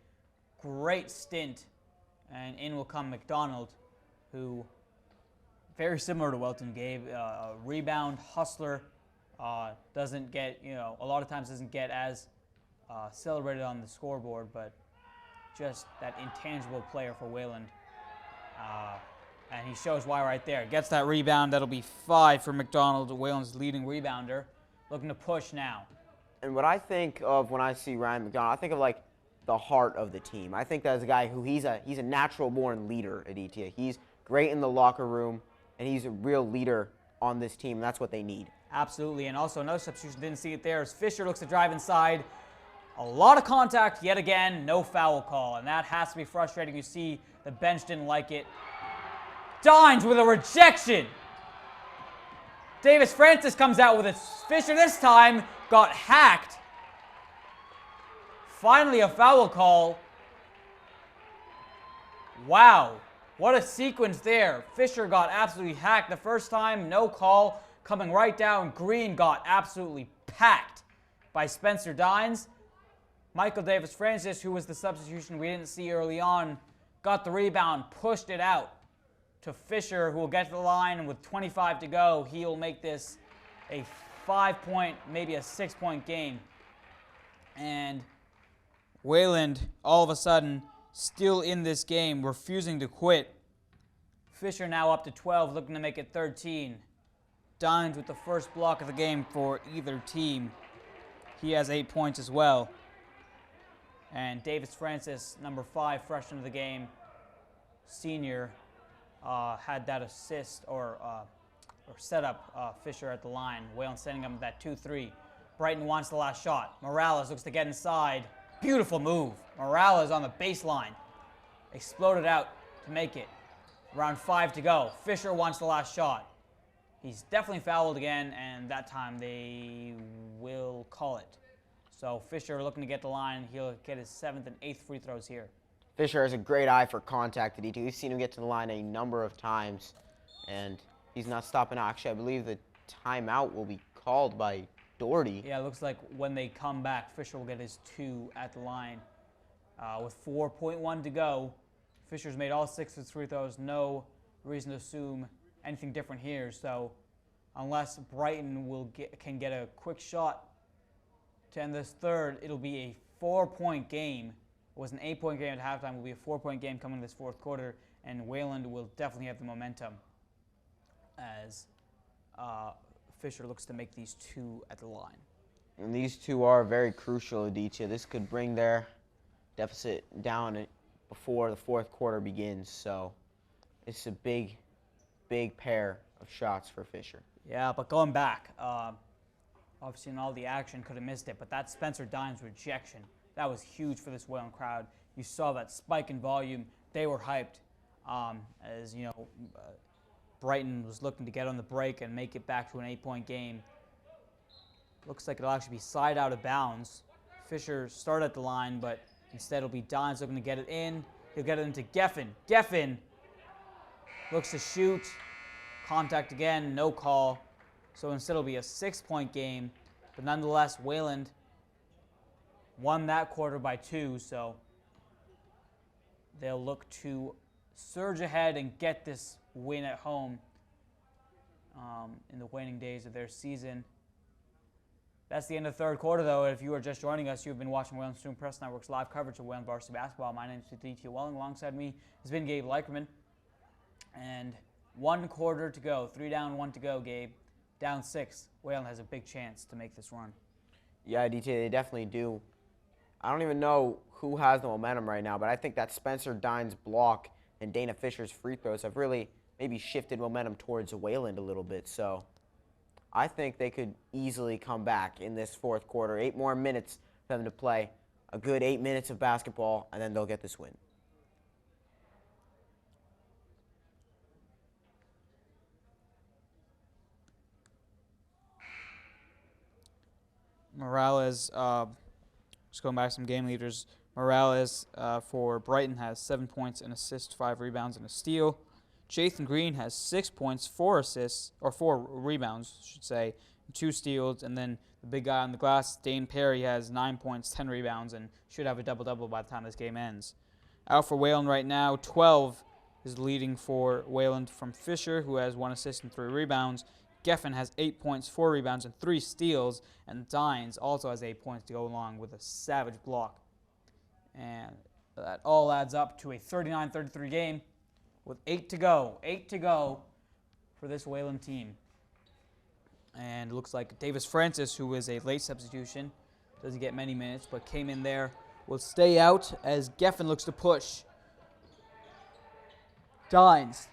great stint, and in will come McDonald, who, very similar to Welton, gave a rebound hustler, doesn't get, a lot of times doesn't get as celebrated on the scoreboard, but just that intangible player for Wayland. And he shows why right there. Gets that rebound. That'll be 5 for McDonald, Wayland's leading rebounder. Looking to push now. And what I think of when I see Ryan McDonald, I think of like the heart of the team. I think that's a guy who he's a natural-born leader at ETA. He's great in the locker room, and he's a real leader on this team, and that's what they need. Absolutely, and also another substitution, didn't see it there, as Fisher looks to drive inside. A lot of contact yet again, no foul call, and that has to be frustrating. You see the bench didn't like it. Dines with a rejection. Davis Francis comes out with it. Fisher this time got hacked. Finally a foul call. Wow, what a sequence there. Fisher got absolutely hacked the first time, no call. Coming right down, Green got absolutely packed by Spencer Dines. Michael Davis Francis, who was the substitution we didn't see early on, got the rebound, pushed it out to Fisher, who will get to the line, and with 25 to go, he'll make this a 5-point, maybe a 6-point game. And Wayland, all of a sudden, still in this game, refusing to quit. Fisher now up to 12, looking to make it 13. Dines with the first block of the game for either team. He has 8 points as well. And Davis Francis, number 5, freshman of the game, senior, had that assist or set up Fisher at the line. Wayland sending him that 2-3. Brighton wants the last shot. Morales looks to get inside. Beautiful move. Morales on the baseline. Exploded out to make it. Around 5 to go. Fisher wants the last shot. He's definitely fouled again, and that time they will call it. So Fisher looking to get the line. He'll get his 7th and 8th free throws here. Fisher has a great eye for contact at E2. We've seen him get to the line a number of times, and he's not stopping out. Actually, I believe the timeout will be called by Doherty. Yeah, it looks like when they come back, Fisher will get his 2 at the line. With 4.1 to go, Fisher's made all 6 of his free throws. No reason to assume anything different here. So unless Brighton can get a quick shot to end this third, it'll be a 4-point game. It was an 8-point game at halftime. It will be a 4-point game coming in this fourth quarter, and Wayland will definitely have the momentum as Fisher looks to make these 2 at the line. And these 2 are very crucial, Aditya. This could bring their deficit down before the fourth quarter begins. So it's a big pair of shots for Fisher. Yeah, but going back, obviously in all the action, could have missed it, but that Spencer Dines rejection, that was huge for this Wayland crowd. You saw that spike in volume. They were hyped. As you know, Brighton was looking to get on the break and make it back to an 8-point game. Looks like it'll actually be side out of bounds. Fisher started at the line, but instead it'll be Dines looking to get it in. He'll get it into Geffen. Geffen looks to shoot. Contact again, no call. So instead it'll be a 6-point game. But nonetheless, Wayland won that quarter by 2, so they'll look to surge ahead and get this win at home in the waning days of their season. That's the end of the third quarter, though. If you are just joining us, you've been watching Wayland Student Press Network's live coverage of Wayland Varsity Basketball. My name is Aditya Welling. Alongside me has been Gabe Leikerman. And 1 quarter to go. 3 down, 1 to go, Gabe. Down 6. Wayland has a big chance to make this run. Yeah, Aditya, they definitely do. I don't even know who has the momentum right now, but I think that Spencer Dines block and Dana Fisher's free throws have really maybe shifted momentum towards Wayland a little bit. So I think they could easily come back in this fourth quarter. 8 more minutes for them to play. A good 8 minutes of basketball, and then they'll get this win. Morales, just going back to some game leaders. Morales for Brighton has 7 points, an assist, 5 rebounds, and a steal. Jathan Green has 6 points, 4 assists, or 4 rebounds, I should say, 2 steals, and then the big guy on the glass, Dane Perry, has 9 points, 10 rebounds, and should have a double-double by the time this game ends. Out for Wayland right now, 12 is leading for Wayland from Fisher, who has 1 assist and 3 rebounds. Geffen has 8 points, 4 rebounds, and 3 steals, and Dines also has 8 points to go along with a savage block. And that all adds up to a 39-33 game with 8 to go. 8 to go for this Wayland team. And it looks like Davis Francis, who is a late substitution, doesn't get many minutes, but came in there, will stay out as Geffen looks to push. Dines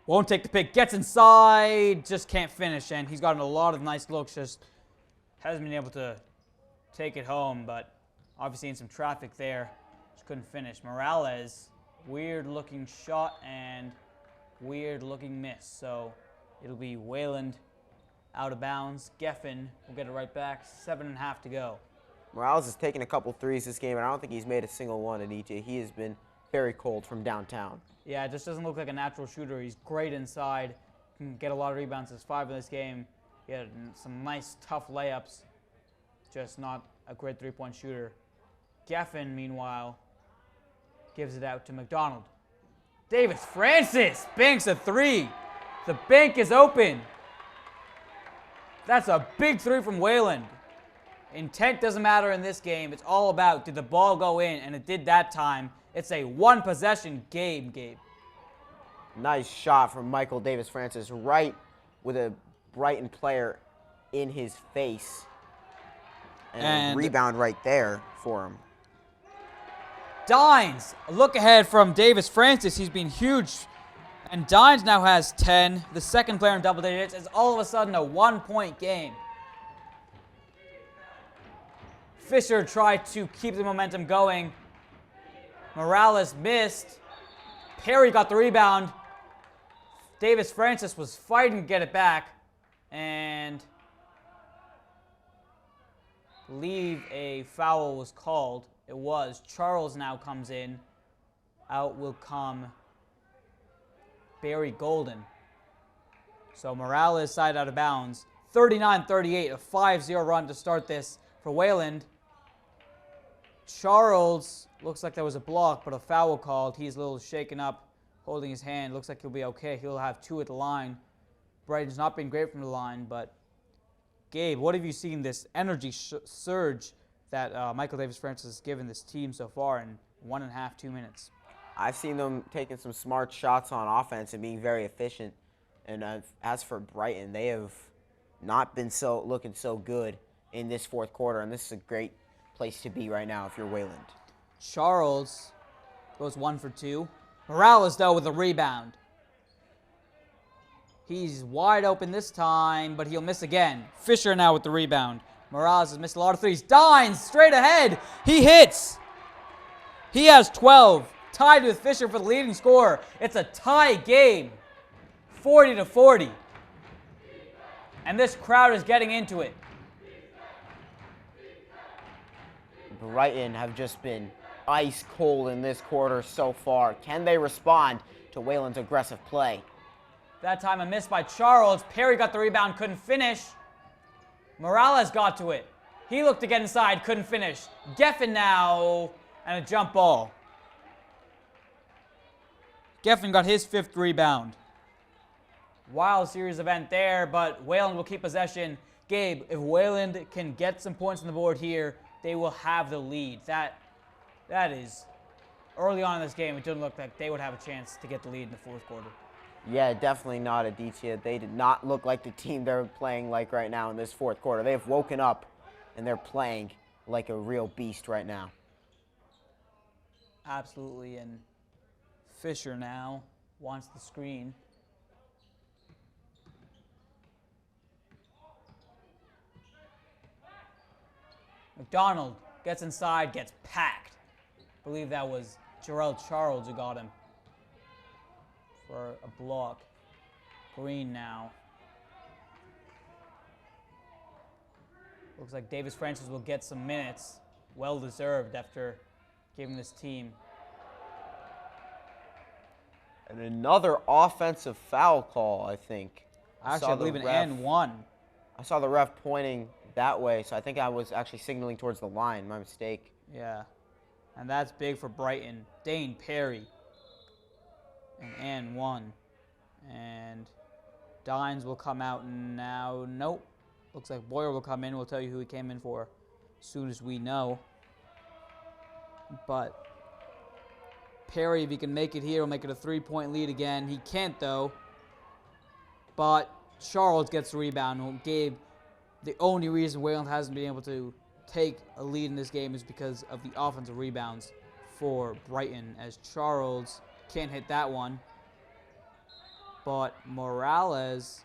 won't take the pick, gets inside, just can't finish, and he's gotten a lot of nice looks, just hasn't been able to take it home, but obviously in some traffic there, just couldn't finish. Morales, weird looking shot and weird looking miss, so it'll be Wayland out of bounds. Geffen will get it right back, 7.5 to go. Morales has taken a couple threes this game, and I don't think he's made a single one at EJ. He has been very cold from downtown. Yeah, it just doesn't look like a natural shooter. He's great inside, can get a lot of rebounds. There's 5 in this game. He had some nice, tough layups, just not a great three-point shooter. Geffen, meanwhile, gives it out to McDonald. Davis Francis banks a 3. The bank is open. That's a big 3 from Wayland. Intent doesn't matter in this game. It's all about, did the ball go in? And it did that time. It's a one-possession game, Gabe. Nice shot from Michael Davis Francis, right with a Brighton player in his face. And a rebound right there for him. Dines, a look ahead from Davis Francis. He's been huge. And Dines now has 10. The second player in double digits. It's all of a sudden a 1-point game. Fisher tried to keep the momentum going. Morales missed. Perry got the rebound. Davis Francis was fighting to get it back. And I believe a foul was called. It was. Charles now comes in. Out will come Barry Golden. So Morales side out of bounds. 39-38, a 5-0 run to start this for Wayland. Charles, looks like there was a block, but a foul called. He's a little shaken up, holding his hand. Looks like he'll be okay. He'll have 2 at the line. Brighton's not been great from the line, but Gabe, what have you seen this energy surge that Michael Davis Francis has given this team so far in 1.5, 2 minutes? I've seen them taking some smart shots on offense and being very efficient. And as for Brighton, they have not been looking so good in this fourth quarter, and this is a great place to be right now if you're Wayland. Charles goes 1 for 2. Morales, though, with a rebound. He's wide open this time, but he'll miss again. Fisher now with the rebound. Morales has missed a lot of threes. Dines straight ahead. He hits. He has 12. Tied with Fisher for the leading scorer. It's a tie game. 40-40. And this crowd is getting into it. Brighton have just been ice cold in this quarter so far. Can they respond to Wayland's aggressive play? That time a miss by Charles. Perry got the rebound, couldn't finish. Morales got to it. He looked to get inside, couldn't finish. Geffen now, and a jump ball. Geffen got his 5th rebound. Wild series event there, but Wayland will keep possession. Gabe, if Wayland can get some points on the board here, they will have the lead. That is, early on in this game, it didn't look like they would have a chance to get the lead in the fourth quarter. Yeah, definitely not Aditya. They did not look like the team they're playing like right now in this fourth quarter. They have woken up, and they're playing like a real beast right now. Absolutely, and Fisher now wants the screen. McDonald gets inside, gets packed. I believe that was Jarrell Charles who got him for a block. Green now. Looks like Davis Francis will get some minutes. Well deserved after giving this team. And another offensive foul call, I think. Actually, I believe an and one. I saw the ref pointing that way, so I think I was actually signaling towards the line. My mistake. Yeah. And that's big for Brighton. Dane Perry. And one. And Dines will come out now. Nope. Looks like Boyer will come in. We'll tell you who he came in for as soon as we know. But Perry, if he can make it here, will make it a 3-point lead again. He can't, though. But Charles gets the rebound. Gabe, the only reason Wayland hasn't been able to take a lead in this game is because of the offensive rebounds for Brighton, as Charles can't hit that one. But Morales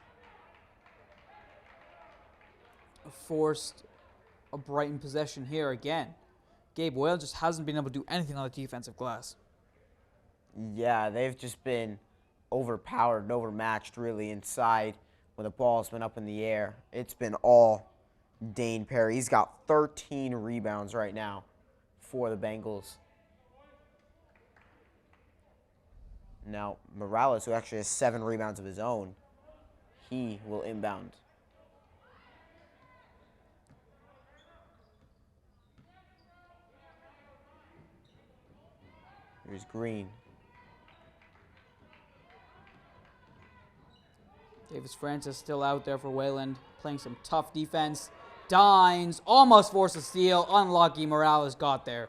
forced a Brighton possession here again. Gabe Wayland just hasn't been able to do anything on the defensive glass. Yeah, they've just been overpowered and overmatched really inside when the ball's been up in the air. It's been all Dane Perry. He's got 13 rebounds right now for the Bengals. Now, Morales, who actually has 7 rebounds of his own, he will inbound. Here's Green. Davis Francis still out there for Wayland, playing some tough defense. Dines almost forced a steal. Unlucky, Morales got there.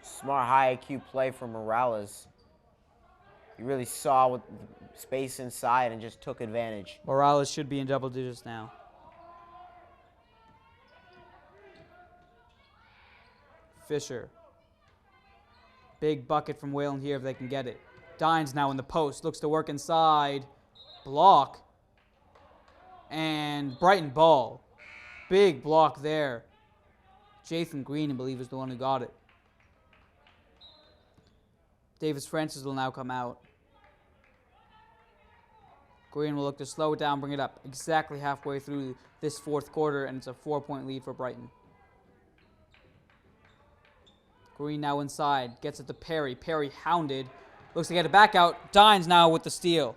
Smart, high IQ play from Morales. He really saw with space inside and just took advantage. Morales should be in double digits now. Fisher. Big bucket from Wayland here if they can get it. Dines now in the post. Looks to work inside. Block. And Brighton ball. Big block there. Jathan Green, I believe, is the one who got it. Davis Francis will now come out. Green will look to slow it down, bring it up exactly halfway through this fourth quarter, and it's a 4-point lead for Brighton. Green now inside, gets it to Perry. Perry hounded, looks to get it back out. Dines now with the steal.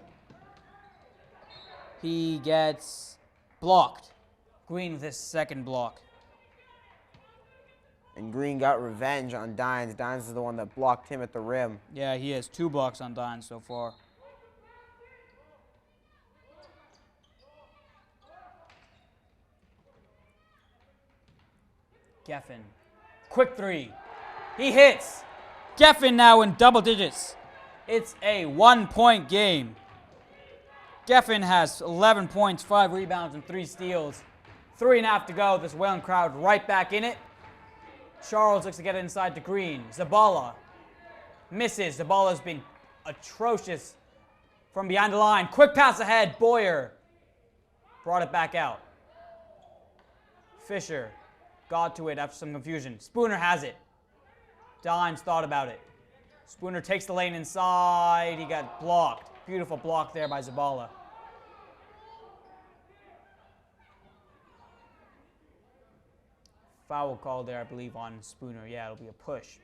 He gets blocked. Green with his second block. And Green got revenge on Dines. Dines is the one that blocked him at the rim. Yeah, he has 2 blocks on Dines so far. Geffen. Quick 3. He hits. Geffen now in double digits. It's a 1-point game. Geffen has 11 points, 5 rebounds, and 3 steals. 3.5 to go. This Wayland crowd right back in it. Charles looks to get it inside to Green. Zabala misses. Zabala's been atrocious from behind the line. Quick pass ahead. Boyer brought it back out. Fisher got to it after some confusion. Spooner has it. Dines thought about it. Spooner takes the lane inside. He got blocked. Beautiful block there by Zabala. Foul call there, I believe, on Spooner. Yeah, it'll be a push.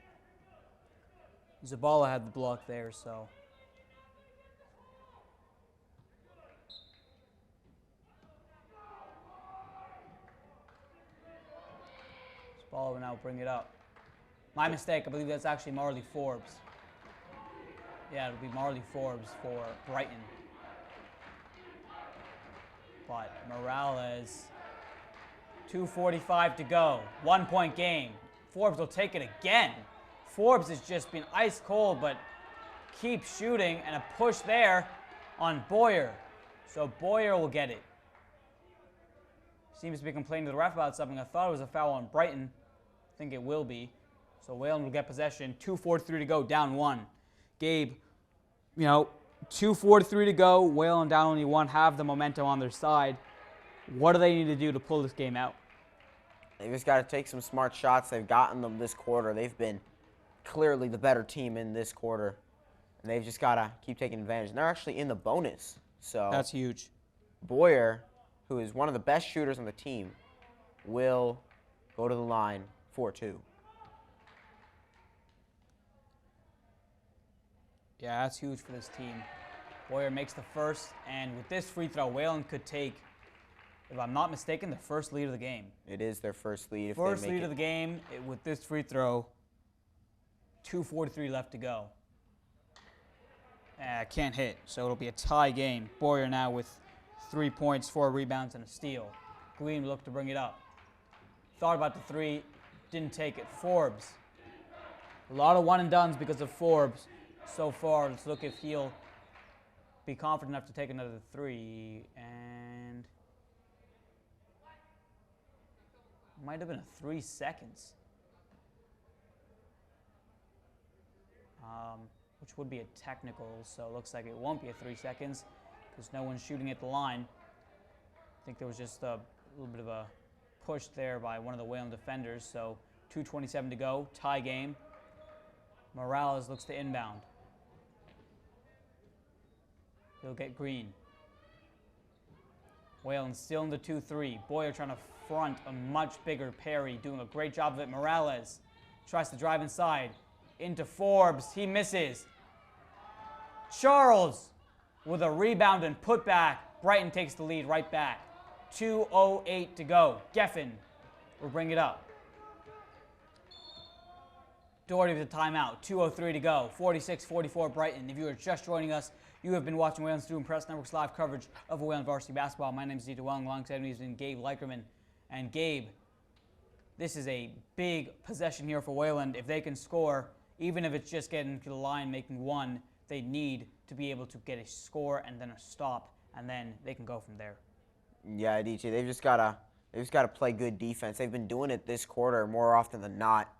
Zabala had the block there, so. Zabala will now bring it up. My mistake, I believe that's actually Marley Forbes. Yeah, it'll be Marley Forbes for Brighton. But Morales, 2:45 to go. 1-point game. Forbes will take it again. Forbes has just been ice cold, but keeps shooting, and a push there on Boyer. So Boyer will get it. Seems to be complaining to the ref about something. I thought it was a foul on Brighton. I think it will be. So Wayland will get possession. 2:43 to go, down 1. Gabe, 2:43 to go. Wayland down only 1, have the momentum on their side. What do they need to do to pull this game out? They've just got to take some smart shots. They've gotten them this quarter. They've been clearly the better team in this quarter. And they've just got to keep taking advantage. And they're actually in the bonus. So that's huge. Boyer, who is one of the best shooters on the team, will go to the line for 2. Yeah, that's huge for this team. Boyer makes the first, and with this free throw, Wayland could take if I'm not mistaken, the first lead of the game. It is their first lead. If First they make lead of the game with this free throw. 2:43 left to go. Can't hit, so it'll be a tie game. Boyer now with 3 points, 4 rebounds, and a steal. Green looked to bring it up. Thought about the three, didn't take it. Forbes. A lot of one and dones because of Forbes so far. Let's look if he'll be confident enough to take another three. And might have been a 3 seconds. Which would be a technical, so it looks like it won't be a 3 seconds because no one's shooting at the line. I think there was just a little bit of a push there by one of the Whalen defenders, so 2:27 to go, tie game. Morales looks to inbound. He'll get Green. Whalen still in the 2-3. Boyer trying to front a much bigger Perry, doing a great job of it. Morales tries to drive inside. Into Forbes. He misses. Charles with a rebound and put back. Brighton takes the lead right back. 2:08 to go. Geffen will bring it up. Doherty with a timeout. 2:03 to go. 46-44 Brighton. If you are just joining us, you have been watching Whalen Student Press Network's live coverage of Whalen Varsity Basketball. My name is Dieter Welling. Alongside me is Gabe Leikerman. And Gabe, this is a big possession here for Whalen. If they can score, even if it's just getting to the line, making one, they need to be able to get a score and then a stop, and then they can go from there. Yeah, DJ, they've just gotta play good defense. They've been doing it this quarter more often than not.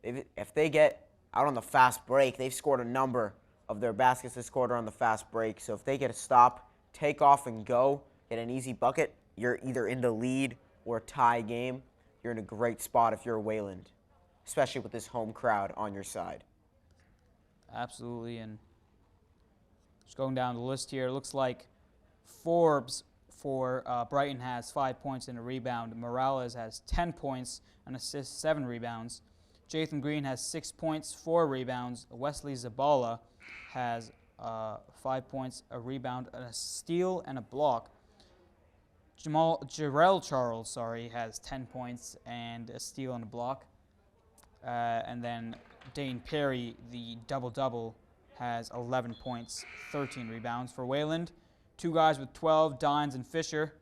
If they get out on the fast break, they've scored a number of their baskets this quarter on the fast break. So if they get a stop, take off and go, get an easy bucket, you're either in the lead or tie game. You're in a great spot if you're Wayland, especially with this home crowd on your side. Absolutely, and just going down the list here, it looks like Forbes for Brighton has 5 points and a rebound. Morales has 10 points, an assist, 7 rebounds. Jathan Green has 6 points, 4 rebounds. Wesley Zabala has 5 points, a rebound, a steal, and a block. Jarrell Charles, has 10 points and a steal and a block. And then Dane Perry, the double-double, has 11 points, 13 rebounds. For Wayland, 2 guys with 12, Dines and Fisher.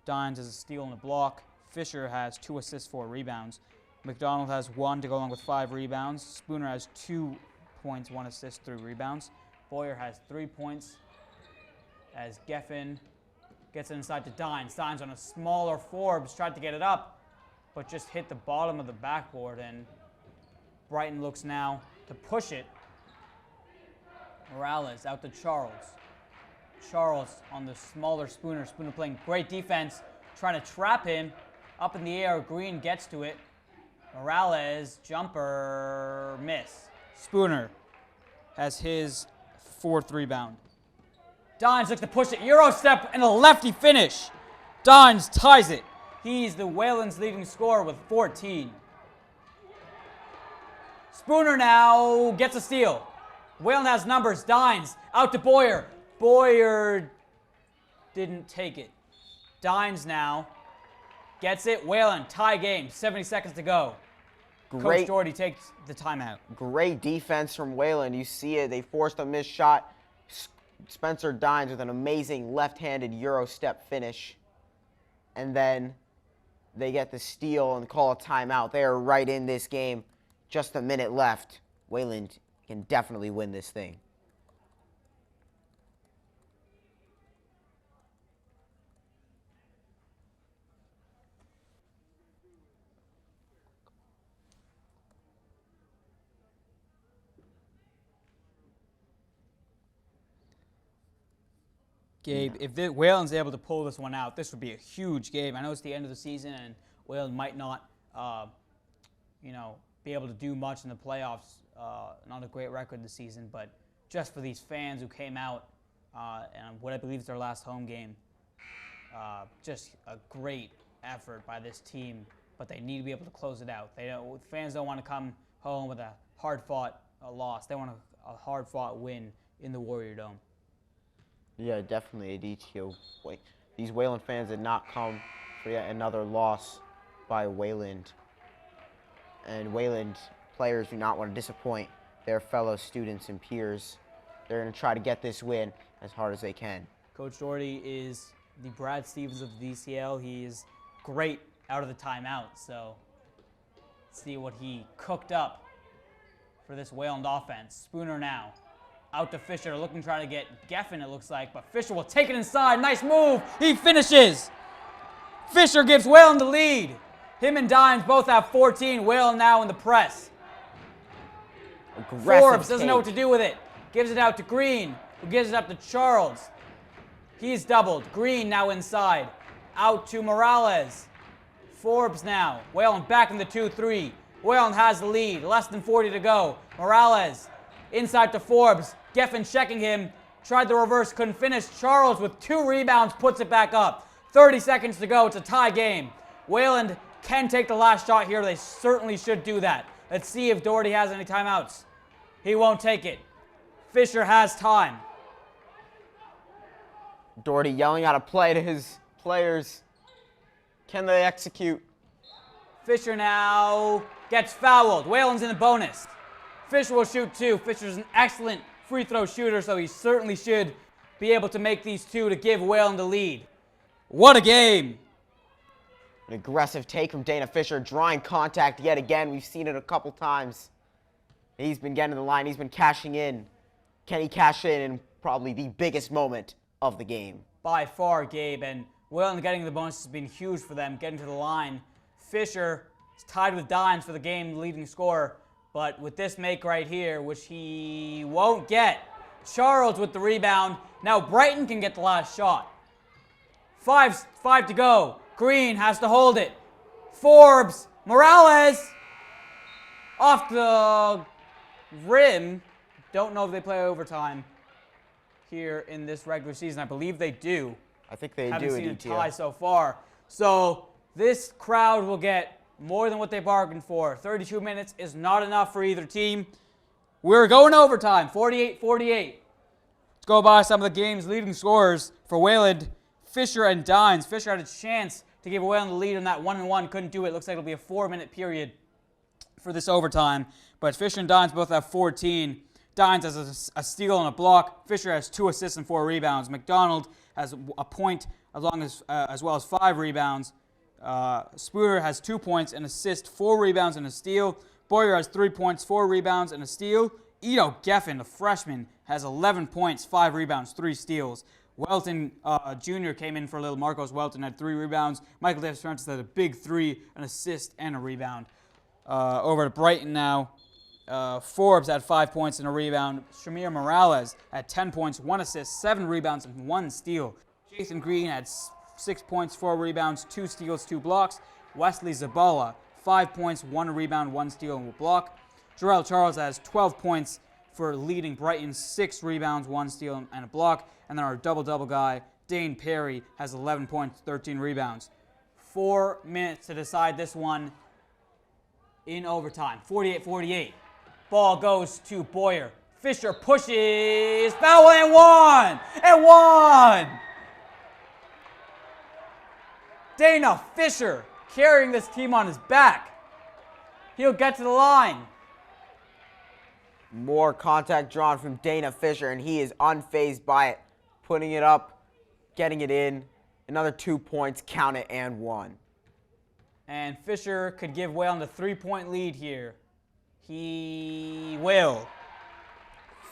Dines has a steal and a block. Fisher has 2 assists, 4 rebounds. McDonald has 1 to go along with 5 rebounds. Spooner has 2 points, 1 assist, 3 rebounds. Boyer has 3 points as Geffen gets it inside to Dines. Dines on a smaller Forbes, tried to get it up, but just hit the bottom of the backboard, and Brighton looks now to push it. Morales out to Charles. Charles on the smaller Spooner. Spooner playing great defense, trying to trap him. Up in the air, Green gets to it. Morales, jumper, miss. Spooner has his 4th rebound. Dines looks to push it, Euro step, and a lefty finish. Dines ties it. He's the Whalen's leading scorer with 14. Spooner now gets a steal. Whalen has numbers. Dines out to Boyer. Boyer didn't take it. Dines now gets it. Whalen, tie game. 70 seconds to go. Coach Doherty takes the timeout. Great defense from Wayland. You see it. They forced a missed shot. Spencer Dines with an amazing left-handed Euro step finish. And then they get the steal and call a timeout. They are right in this game. Just a minute left. Wayland can definitely win this thing. Gabe, if Whalen's able to pull this one out, this would be a huge game. I know it's the end of the season, and Whalen might not, be able to do much in the playoffs. Not a great record this season, but just for these fans who came out, and what I believe is their last home game, just a great effort by this team. But they need to be able to close it out. Fans don't want to come home with a hard-fought loss. They want a hard-fought win in the Warrior Dome. Yeah, definitely a DTO. these Wayland fans did not come for yet another loss by Wayland. And Wayland players do not want to disappoint their fellow students and peers. They're going to try to get this win as hard as they can. Coach Doherty is the Brad Stevens of the DCL. He is great out of the timeout, so let's see what he cooked up for this Wayland offense. Spooner now. Out to Fisher, looking to try to get Geffen, it looks like, but Fisher will take it inside. Nice move. He finishes. Fisher gives Wayland the lead. Him and Dimes both have 14. Wayland now in the press. Aggressive Forbes doesn't know take. what to do with it. Gives it out to Green, who gives it up to Charles. He's doubled. Green now inside. Out to Morales. Forbes now. Wayland back in the 2-3. Wayland has the lead. Less than 40 to go. Morales inside to Forbes. Geffen checking him. Tried the reverse, couldn't finish. Charles with 2 rebounds puts it back up. 30 seconds to go. It's a tie game. Wayland can take the last shot here. They certainly should do that. Let's see if Doherty has any timeouts. He won't take it. Fisher has time. Doherty yelling out a play to his players. Can they execute? Fisher now gets fouled. Wayland's in the bonus. Fisher will shoot 2. Fisher's an excellent free throw shooter, so he certainly should be able to make these 2 to give Wayland the lead. What a game! An aggressive take from Dana Fisher, drawing contact yet again. We've seen it a couple times. He's been getting to the line. He's been cashing in. Can he cash in probably the biggest moment of the game? By far, Gabe, and Wayland getting the bonus has been huge for them, getting to the line. Fisher is tied with Dimes for the game leading scorer, but with this make right here, which he won't get, Charles with the rebound. Now Brighton can get the last shot. Five to go. Green has to hold it. Forbes, Morales, off the rim. Don't know if they play overtime here in this regular season. I believe they do. I think they Haven't do seen in a ETL. tie so far. So this crowd will get more than what they bargained for. 32 minutes is not enough for either team. We're going overtime, 48-48. Let's go by some of the game's leading scorers for Wayland, Fisher and Dimes. Fisher had a chance to give Wayland the lead on that 1-1. Couldn't do it. Looks like it'll be a 4-minute period for this overtime. But Fisher and Dimes both have 14. Dimes has a steal and a block. Fisher has 2 assists and 4 rebounds. McDonald has a point as well as 5 rebounds. Spooner has 2 points, an assist, 4 rebounds, and a steal. Boyer has 3 points, 4 rebounds, and a steal. Ito Geffen, the freshman, has 11 points, 5 rebounds, 3 steals. Welton Jr. came in for a little. Marcos Welton had 3 rebounds. Michael Davis Francis had a big 3, an assist, and a rebound. Over to Brighton now. Forbes had 5 points and a rebound. Shamir Morales had 10 points, 1 assist, 7 rebounds, and 1 steal. Jason Green had 6 points, 4 rebounds, 2 steals, 2 blocks. Wesley Zabala, 5 points, 1 rebound, 1 steal, and 1 block. Jarrell Charles has 12 points for leading Brighton, 6 rebounds, 1 steal, and a block. And then our double-double guy, Dane Perry, has 11 points, 13 rebounds. 4 minutes to decide this one in overtime. 48-48. Ball goes to Boyer. Fisher pushes, foul, and 1! And 1! Dana Fisher carrying this team on his back. He'll get to the line. More contact drawn from Dana Fisher, and he is unfazed by it. Putting it up, getting it in. Another 2 points, count it, and 1. And Fisher could give Wayland a 3-point lead here. He will.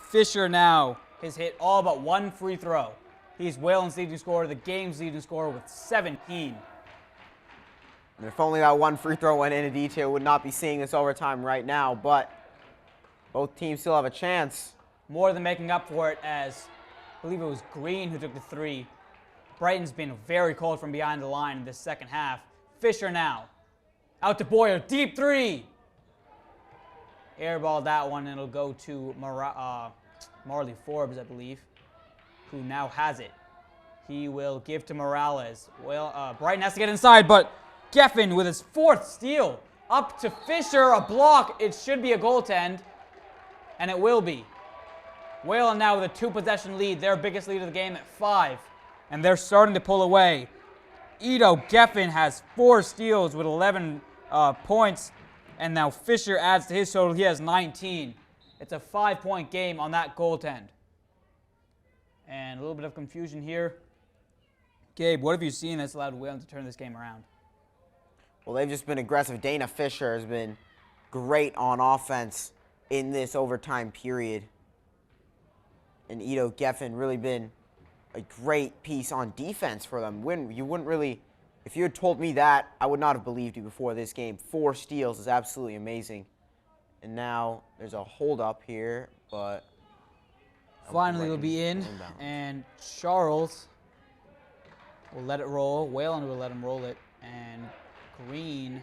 Fisher now has hit all but 1 free throw. He's Wayland's leading scorer, the game's leading scorer with 17. And if only that 1 free throw went in, a detail would not be seeing this overtime right now, but both teams still have a chance. More than making up for it, as I believe it was Green who took the 3. Brighton's been very cold from behind the line in this second half. Fisher now. Out to Boyer. Deep 3. Airball that one, and it'll go to Marley Forbes, I believe, who now has it. He will give to Morales. Well, Brighton has to get inside, but Geffen with his 4th steal. Up to Fisher, a block. It should be a goaltend, and it will be. Wayland now with a 2-possession lead, their biggest lead of the game at 5. and they're starting to pull away. Ito Geffen has 4 steals with 11 points, and now Fisher adds to his total. He has 19. It's a 5-point game on that goaltend. And a little bit of confusion here. Gabe, what have you seen that's allowed Whalen to turn this game around? Well, they've just been aggressive. Dana Fisher has been great on offense in this overtime period. And Ito Geffen really been a great piece on defense for them. You wouldn't really, if you had told me that, I would not have believed you before this game. 4 steals is absolutely amazing. And now there's a hold up here, but finally it'll be in, and Charles will let it roll. Whalen will let him roll it, and Green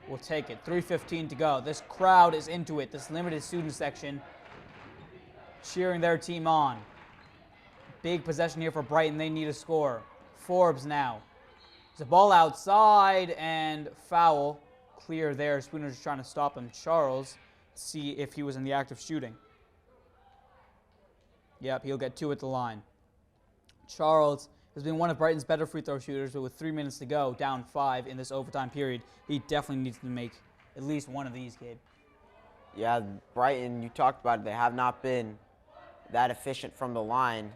will take it. 3:15 to go. This crowd is into it. This limited student section cheering their team on. Big possession here for Brighton. They need a score. Forbes now. There's a ball outside and foul. Clear there. Spooner's just trying to stop him. Charles, see if he was in the act of shooting. Yep, he'll get 2 at the line. Charles has been one of Brighton's better free throw shooters, but with 3 minutes to go, down 5 in this overtime period, he definitely needs to make at least one of these, Gabe. Yeah, Brighton, you talked about it, they have not been that efficient from the line,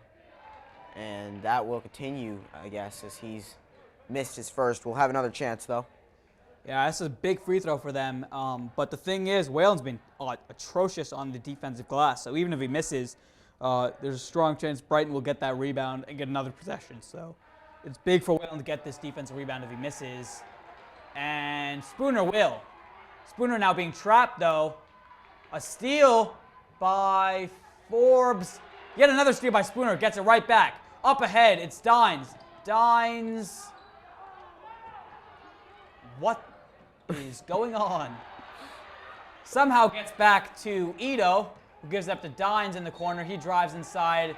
and that will continue, I guess, as he's missed his first. We'll have another chance, though. Yeah, that's a big free throw for them, but the thing is, Whalen's been atrocious on the defensive glass, so even if he misses, there's a strong chance Brighton will get that rebound and get another possession. So it's big for Whalen to get this defensive rebound if he misses. And Spooner will. Spooner now being trapped, though. A steal by Forbes. Yet another steal by Spooner. Gets it right back. Up ahead, it's Dines. Dines. What is going on? Somehow gets back to Ito, who gives up to Dines in the corner. He drives inside.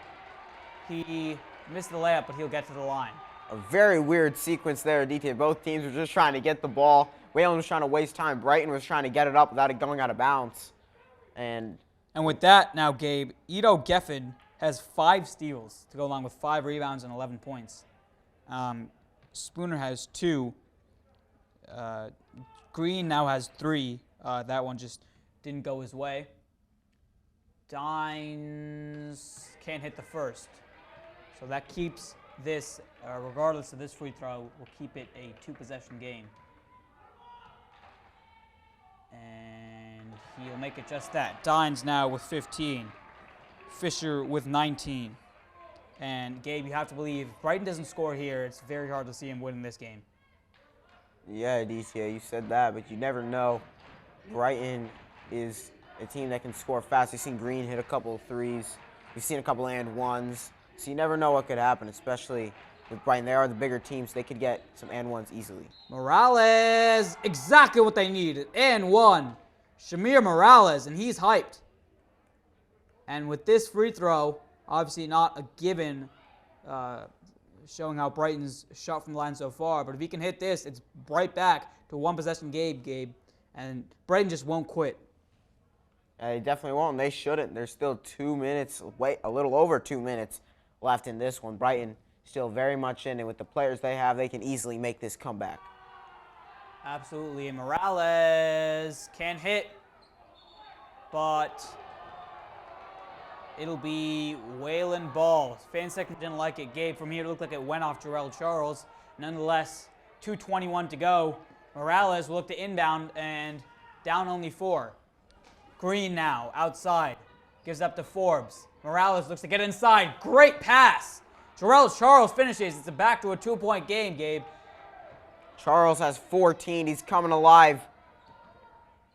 He missed the layup, but he'll get to the line. A very weird sequence there, DT. Both teams were just trying to get the ball. Whalen was trying to waste time. Brighton was trying to get it up without it going out of bounds. And with that now, Gabe, Ito Geffen has 5 steals to go along with 5 rebounds and 11 points. Spooner has 2. Green now has 3. That one just didn't go his way. Dines can't hit the first. So that keeps this, regardless of this free throw, will keep it a 2-possession game. And he'll make it just that. Dines now with 15. Fisher with 19. And Gabe, you have to believe if Brighton doesn't score here, it's very hard to see him winning this game. yeah, DTA, you said that, but you never know. Brighton is a team that can score fast. We've seen Green hit a couple of threes. We've seen a couple and ones. So you never know what could happen, especially with Brighton. They are the bigger team, so they could get some and ones easily. Morales, exactly what they needed. And 1. Shamir Morales, and he's hyped. And with this free throw, obviously not a given, showing how Brighton's shot from the line so far. But if he can hit this, it's right back to 1-possession Gabe. And Brighton just won't quit. They definitely won't, and they shouldn't. There's still 2 minutes, a little over 2 minutes left in this one. Brighton still very much in it. With the players they have, they can easily make this comeback. Absolutely. And Morales can hit, but it'll be Whalen ball. Fan section didn't like it. Gabe, from here, it looked like it went off Jarrell Charles. Nonetheless, 2:21 to go. Morales will look to inbound and down only 4. Green now, outside. Gives up to Forbes. Morales looks to get inside. Great pass. Jarrell Charles finishes. It's back to a 2-point game, Gabe. Charles has 14. He's coming alive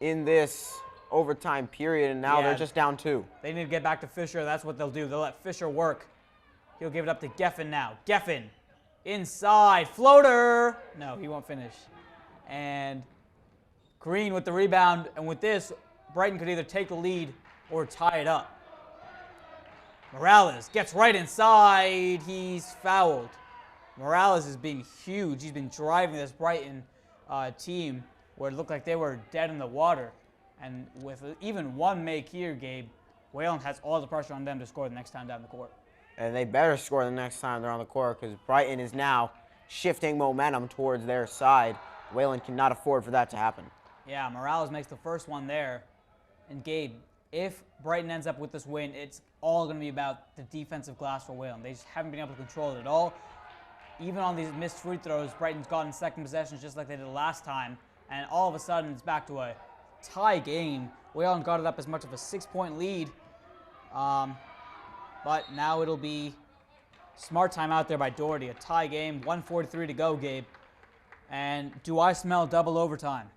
in this overtime period, and now they're just down 2. They need to get back to Fisher. That's what they'll do. They'll let Fisher work. He'll give it up to Geffen now. Geffen inside. Floater. No, he won't finish. And Green with the rebound. And with this, Brighton could either take the lead or tie it up. Morales gets right inside. He's fouled. Morales has been huge. He's been driving this Brighton team where it looked like they were dead in the water. And with even one make here, Gabe, Whalen has all the pressure on them to score the next time down the court. And they better score the next time they're on the court because Brighton is now shifting momentum towards their side. Wayland cannot afford for that to happen. Yeah, Morales makes the first one there. And Gabe, if Brighton ends up with this win, it's all going to be about the defensive glass for Wayland. They just haven't been able to control it at all. Even on these missed free throws, Brighton's gotten second possessions just like they did last time. And all of a sudden, it's back to a tie game. Wayland got it up as much of a 6-point lead. But now it'll be smart time out there by Doherty. A tie game, 1:43 to go, Gabe. And do I smell double overtime?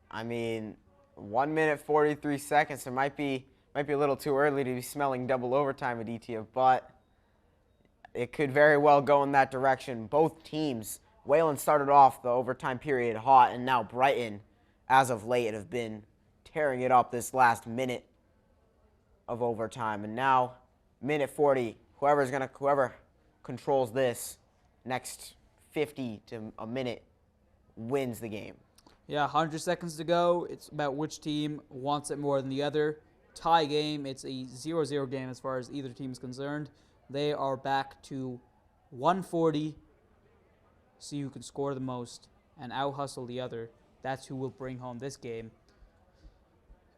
I mean, 1 minute 43 seconds. It might be a little too early to be smelling double overtime at ETF, but it could very well go in that direction. Both teams, Wayland started off the overtime period hot, and now Brighton, as of late, have been tearing it up this last minute of overtime. And now, minute 40, whoever controls this next 50 to a minute wins the game. Yeah, 100 seconds to go. It's about which team wants it more than the other. Tie game. It's a 0-0 game as far as either team is concerned. They are back to 140. See who can score the most and out-hustle the other. That's who will bring home this game.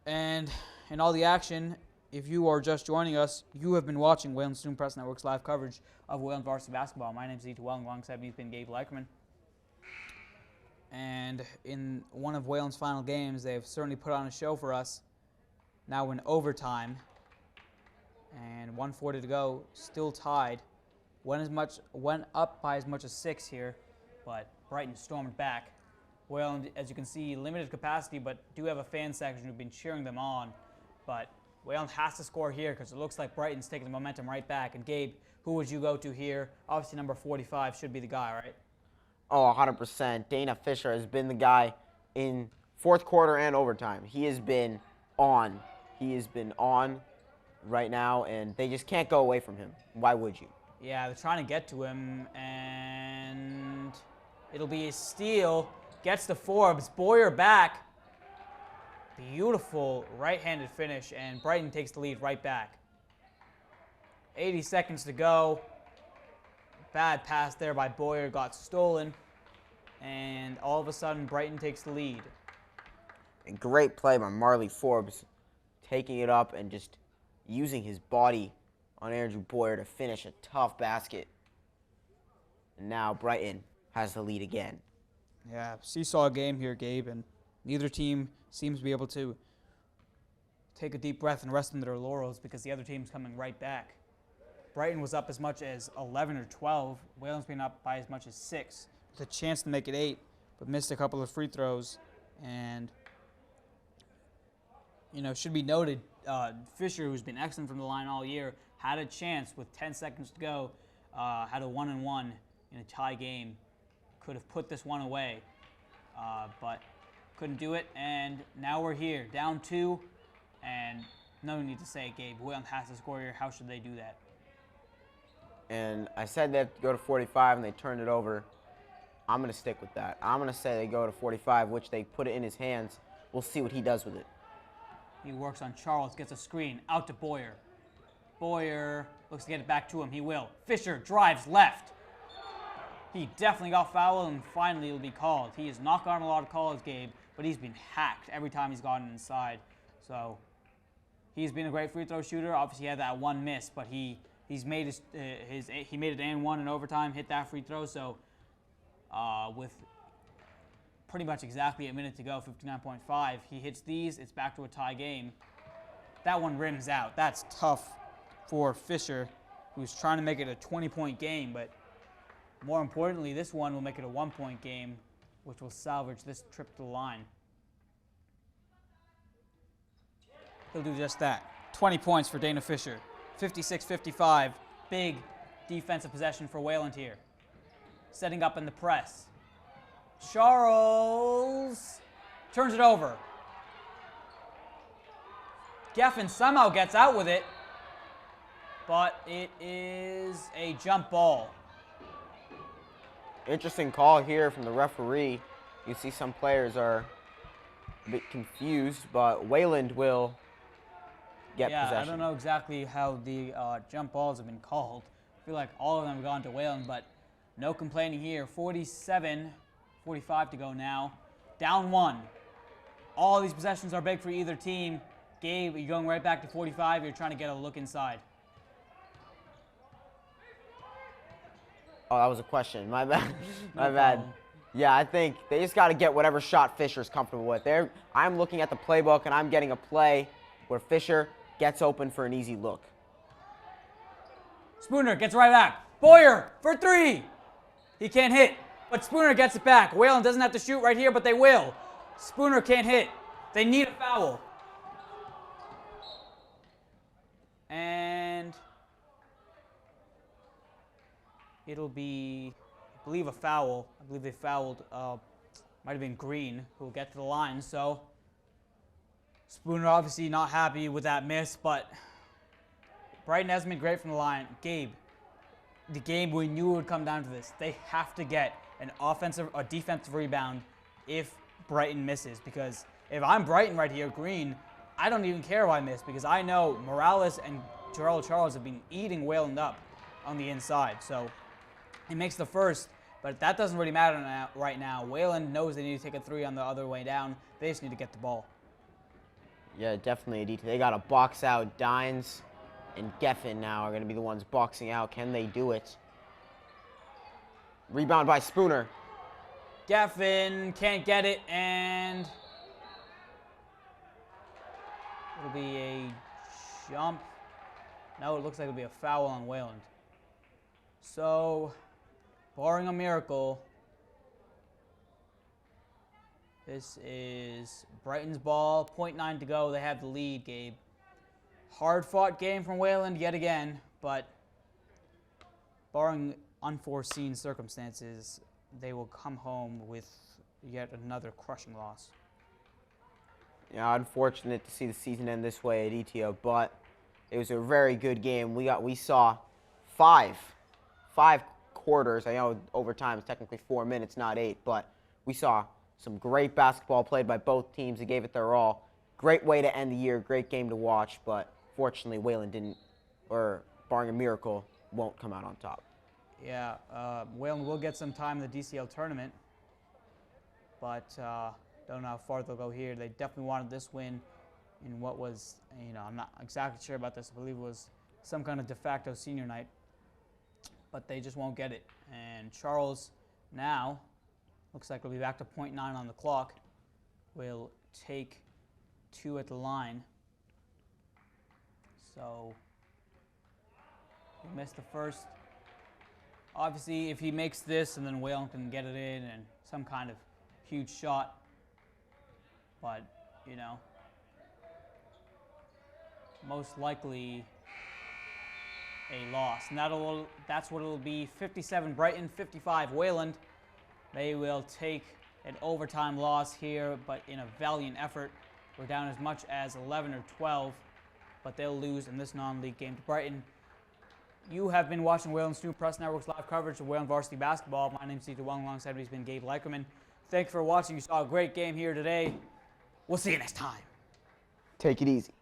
And in all the action, if you are just joining us, you have been watching Wayland Student Press Network's live coverage of Wayland Varsity Basketball. My name is E2 Welling. Alongside me has been Gabe Leikerman. And in one of Wayland's final games, they've certainly put on a show for us. Now in overtime, and 1:40 to go, still tied. Went up by as much as 6 here, but Brighton stormed back. Wayland, as you can see, limited capacity, but do have a fan section who've been cheering them on. But Wayland has to score here because it looks like Brighton's taking the momentum right back. And Gabe, who would you go to here? Obviously, number 45 should be the guy, right? Oh, 100%. Dana Fisher has been the guy in fourth quarter and overtime. He has been on. He has been on right now, and they just can't go away from him. Why would you? Yeah, they're trying to get to him, and it'll be a steal. Gets to Forbes. Boyer back. Beautiful right-handed finish, and Brighton takes the lead right back. 80 seconds to go. Bad pass there by Boyer, got stolen, and all of a sudden Brighton takes the lead. A great play by Marley Forbes, taking it up and just using his body on Andrew Boyer to finish a tough basket. And now Brighton has the lead again. Yeah, seesaw game here, Gabe, and neither team seems to be able to take a deep breath and rest in their laurels because the other team's coming right back. Brighton was up as much as 11 or 12. Wayland's been up by as much as 6 with a chance to make it 8, but missed a couple of free throws. And, should be noted, Fisher, who's been excellent from the line all year, had a chance with 10 seconds to go, had a 1-and-1 in a tie game. Could have put this one away, but couldn't do it. And now we're here, down 2, and no need to say it, Gabe. Wayland has to score here. How should they do that? And I said they have to go to 45, and they turned it over. I'm going to stick with that. I'm going to say they go to 45, which they put it in his hands. We'll see what he does with it. He works on Charles, gets a screen, out to Boyer. Boyer looks to get it back to him. He will. Fisher drives left. He definitely got fouled, and finally it'll be called. He has not gotten a lot of calls, Gabe, but he's been hacked every time he's gotten inside. So he's been a great free throw shooter. Obviously, he had that one miss, but he made he made it and one in overtime, hit that free throw. So with pretty much exactly a minute to go, 59.5, he hits these. It's back to a tie game. That one rims out. That's tough for Fisher, who's trying to make it a 20-point game, but more importantly, this one will make it a 1-point game, which will salvage this trip to the line. He'll do just that. 20 points for Dana Fisher. 56-55. Big defensive possession for Wayland here. Setting up in the press. Charles turns it over. Geffen somehow gets out with it, but it is a jump ball. Interesting call here from the referee. You see some players are a bit confused, but Wayland will get yeah, possession. I don't know exactly how the jump balls have been called. I feel like all of them have gone to Wayland, but no complaining here. 47, 45 to go now. Down 1. All these possessions are big for either team. Gabe, you're going right back to 45. You're trying to get a look inside. Oh, that was a question. My bad. My No bad. problem. Yeah, I think they just got to get whatever shot Fisher's comfortable with. I'm looking at the playbook, and I'm getting a play where Fisher gets open for an easy look. Spooner gets right back. Boyer for 3. He can't hit, but Spooner gets it back. Wayland doesn't have to shoot right here, but they will. Spooner can't hit. They need a foul. And it'll be, I believe, a foul. I believe they fouled, might have been Green, who will get to the line. So Spooner obviously not happy with that miss, but Brighton hasn't been great from the line. Gabe, the game we knew it would come down to this. They have to get an offensive or defensive rebound if Brighton misses, because if I'm Brighton right here, Green, I don't even care if I miss, because I know Morales and Charles have been eating Wayland up on the inside. So he makes the first, but that doesn't really matter right now. Wayland knows they need to take a 3 on the other way down. They just need to get the ball. Yeah, definitely a detail. They got to box out. Dines and Geffen now are going to be the ones boxing out. Can they do it? Rebound by Spooner. Geffen can't get it, and it'll be a jump. No, it looks like it'll be a foul on Wayland. So, barring a miracle, this is Brighton's ball. 0.9 to go. They have the lead, Gabe. Hard-fought game from Wayland yet again, but barring unforeseen circumstances, they will come home with yet another crushing loss. Yeah, unfortunate to see the season end this way at ETO, but it was a very good game. We saw five quarters. I know overtime is technically 4 minutes, not 8, but we saw some great basketball played by both teams. They gave it their all. Great way to end the year. Great game to watch, but fortunately Wayland didn't, or barring a miracle, won't come out on top. Yeah, Wayland will get some time in the DCL tournament, but don't know how far they'll go here. They definitely wanted this win in what was, I'm not exactly sure about this. I believe it was some kind of de facto senior night, but they just won't get it. And Charles now, looks like we'll be back to 0.9 on the clock, will take 2 at the line. So he missed the first. Obviously, if he makes this and then Wayland can get it in and some kind of huge shot, but, most likely a loss. And that's what it'll be. 57 Brighton, 55 Wayland. They will take an overtime loss here, but in a valiant effort. We're down as much as 11 or 12, but they'll lose in this non-league game to Brighton. You have been watching Wayland Student Press Network's live coverage of Wayland Varsity Basketball. My name's Steve Wong. Alongside me has been Gabe Leikerman. Thanks for watching. You saw a great game here today. We'll see you next time. Take it easy.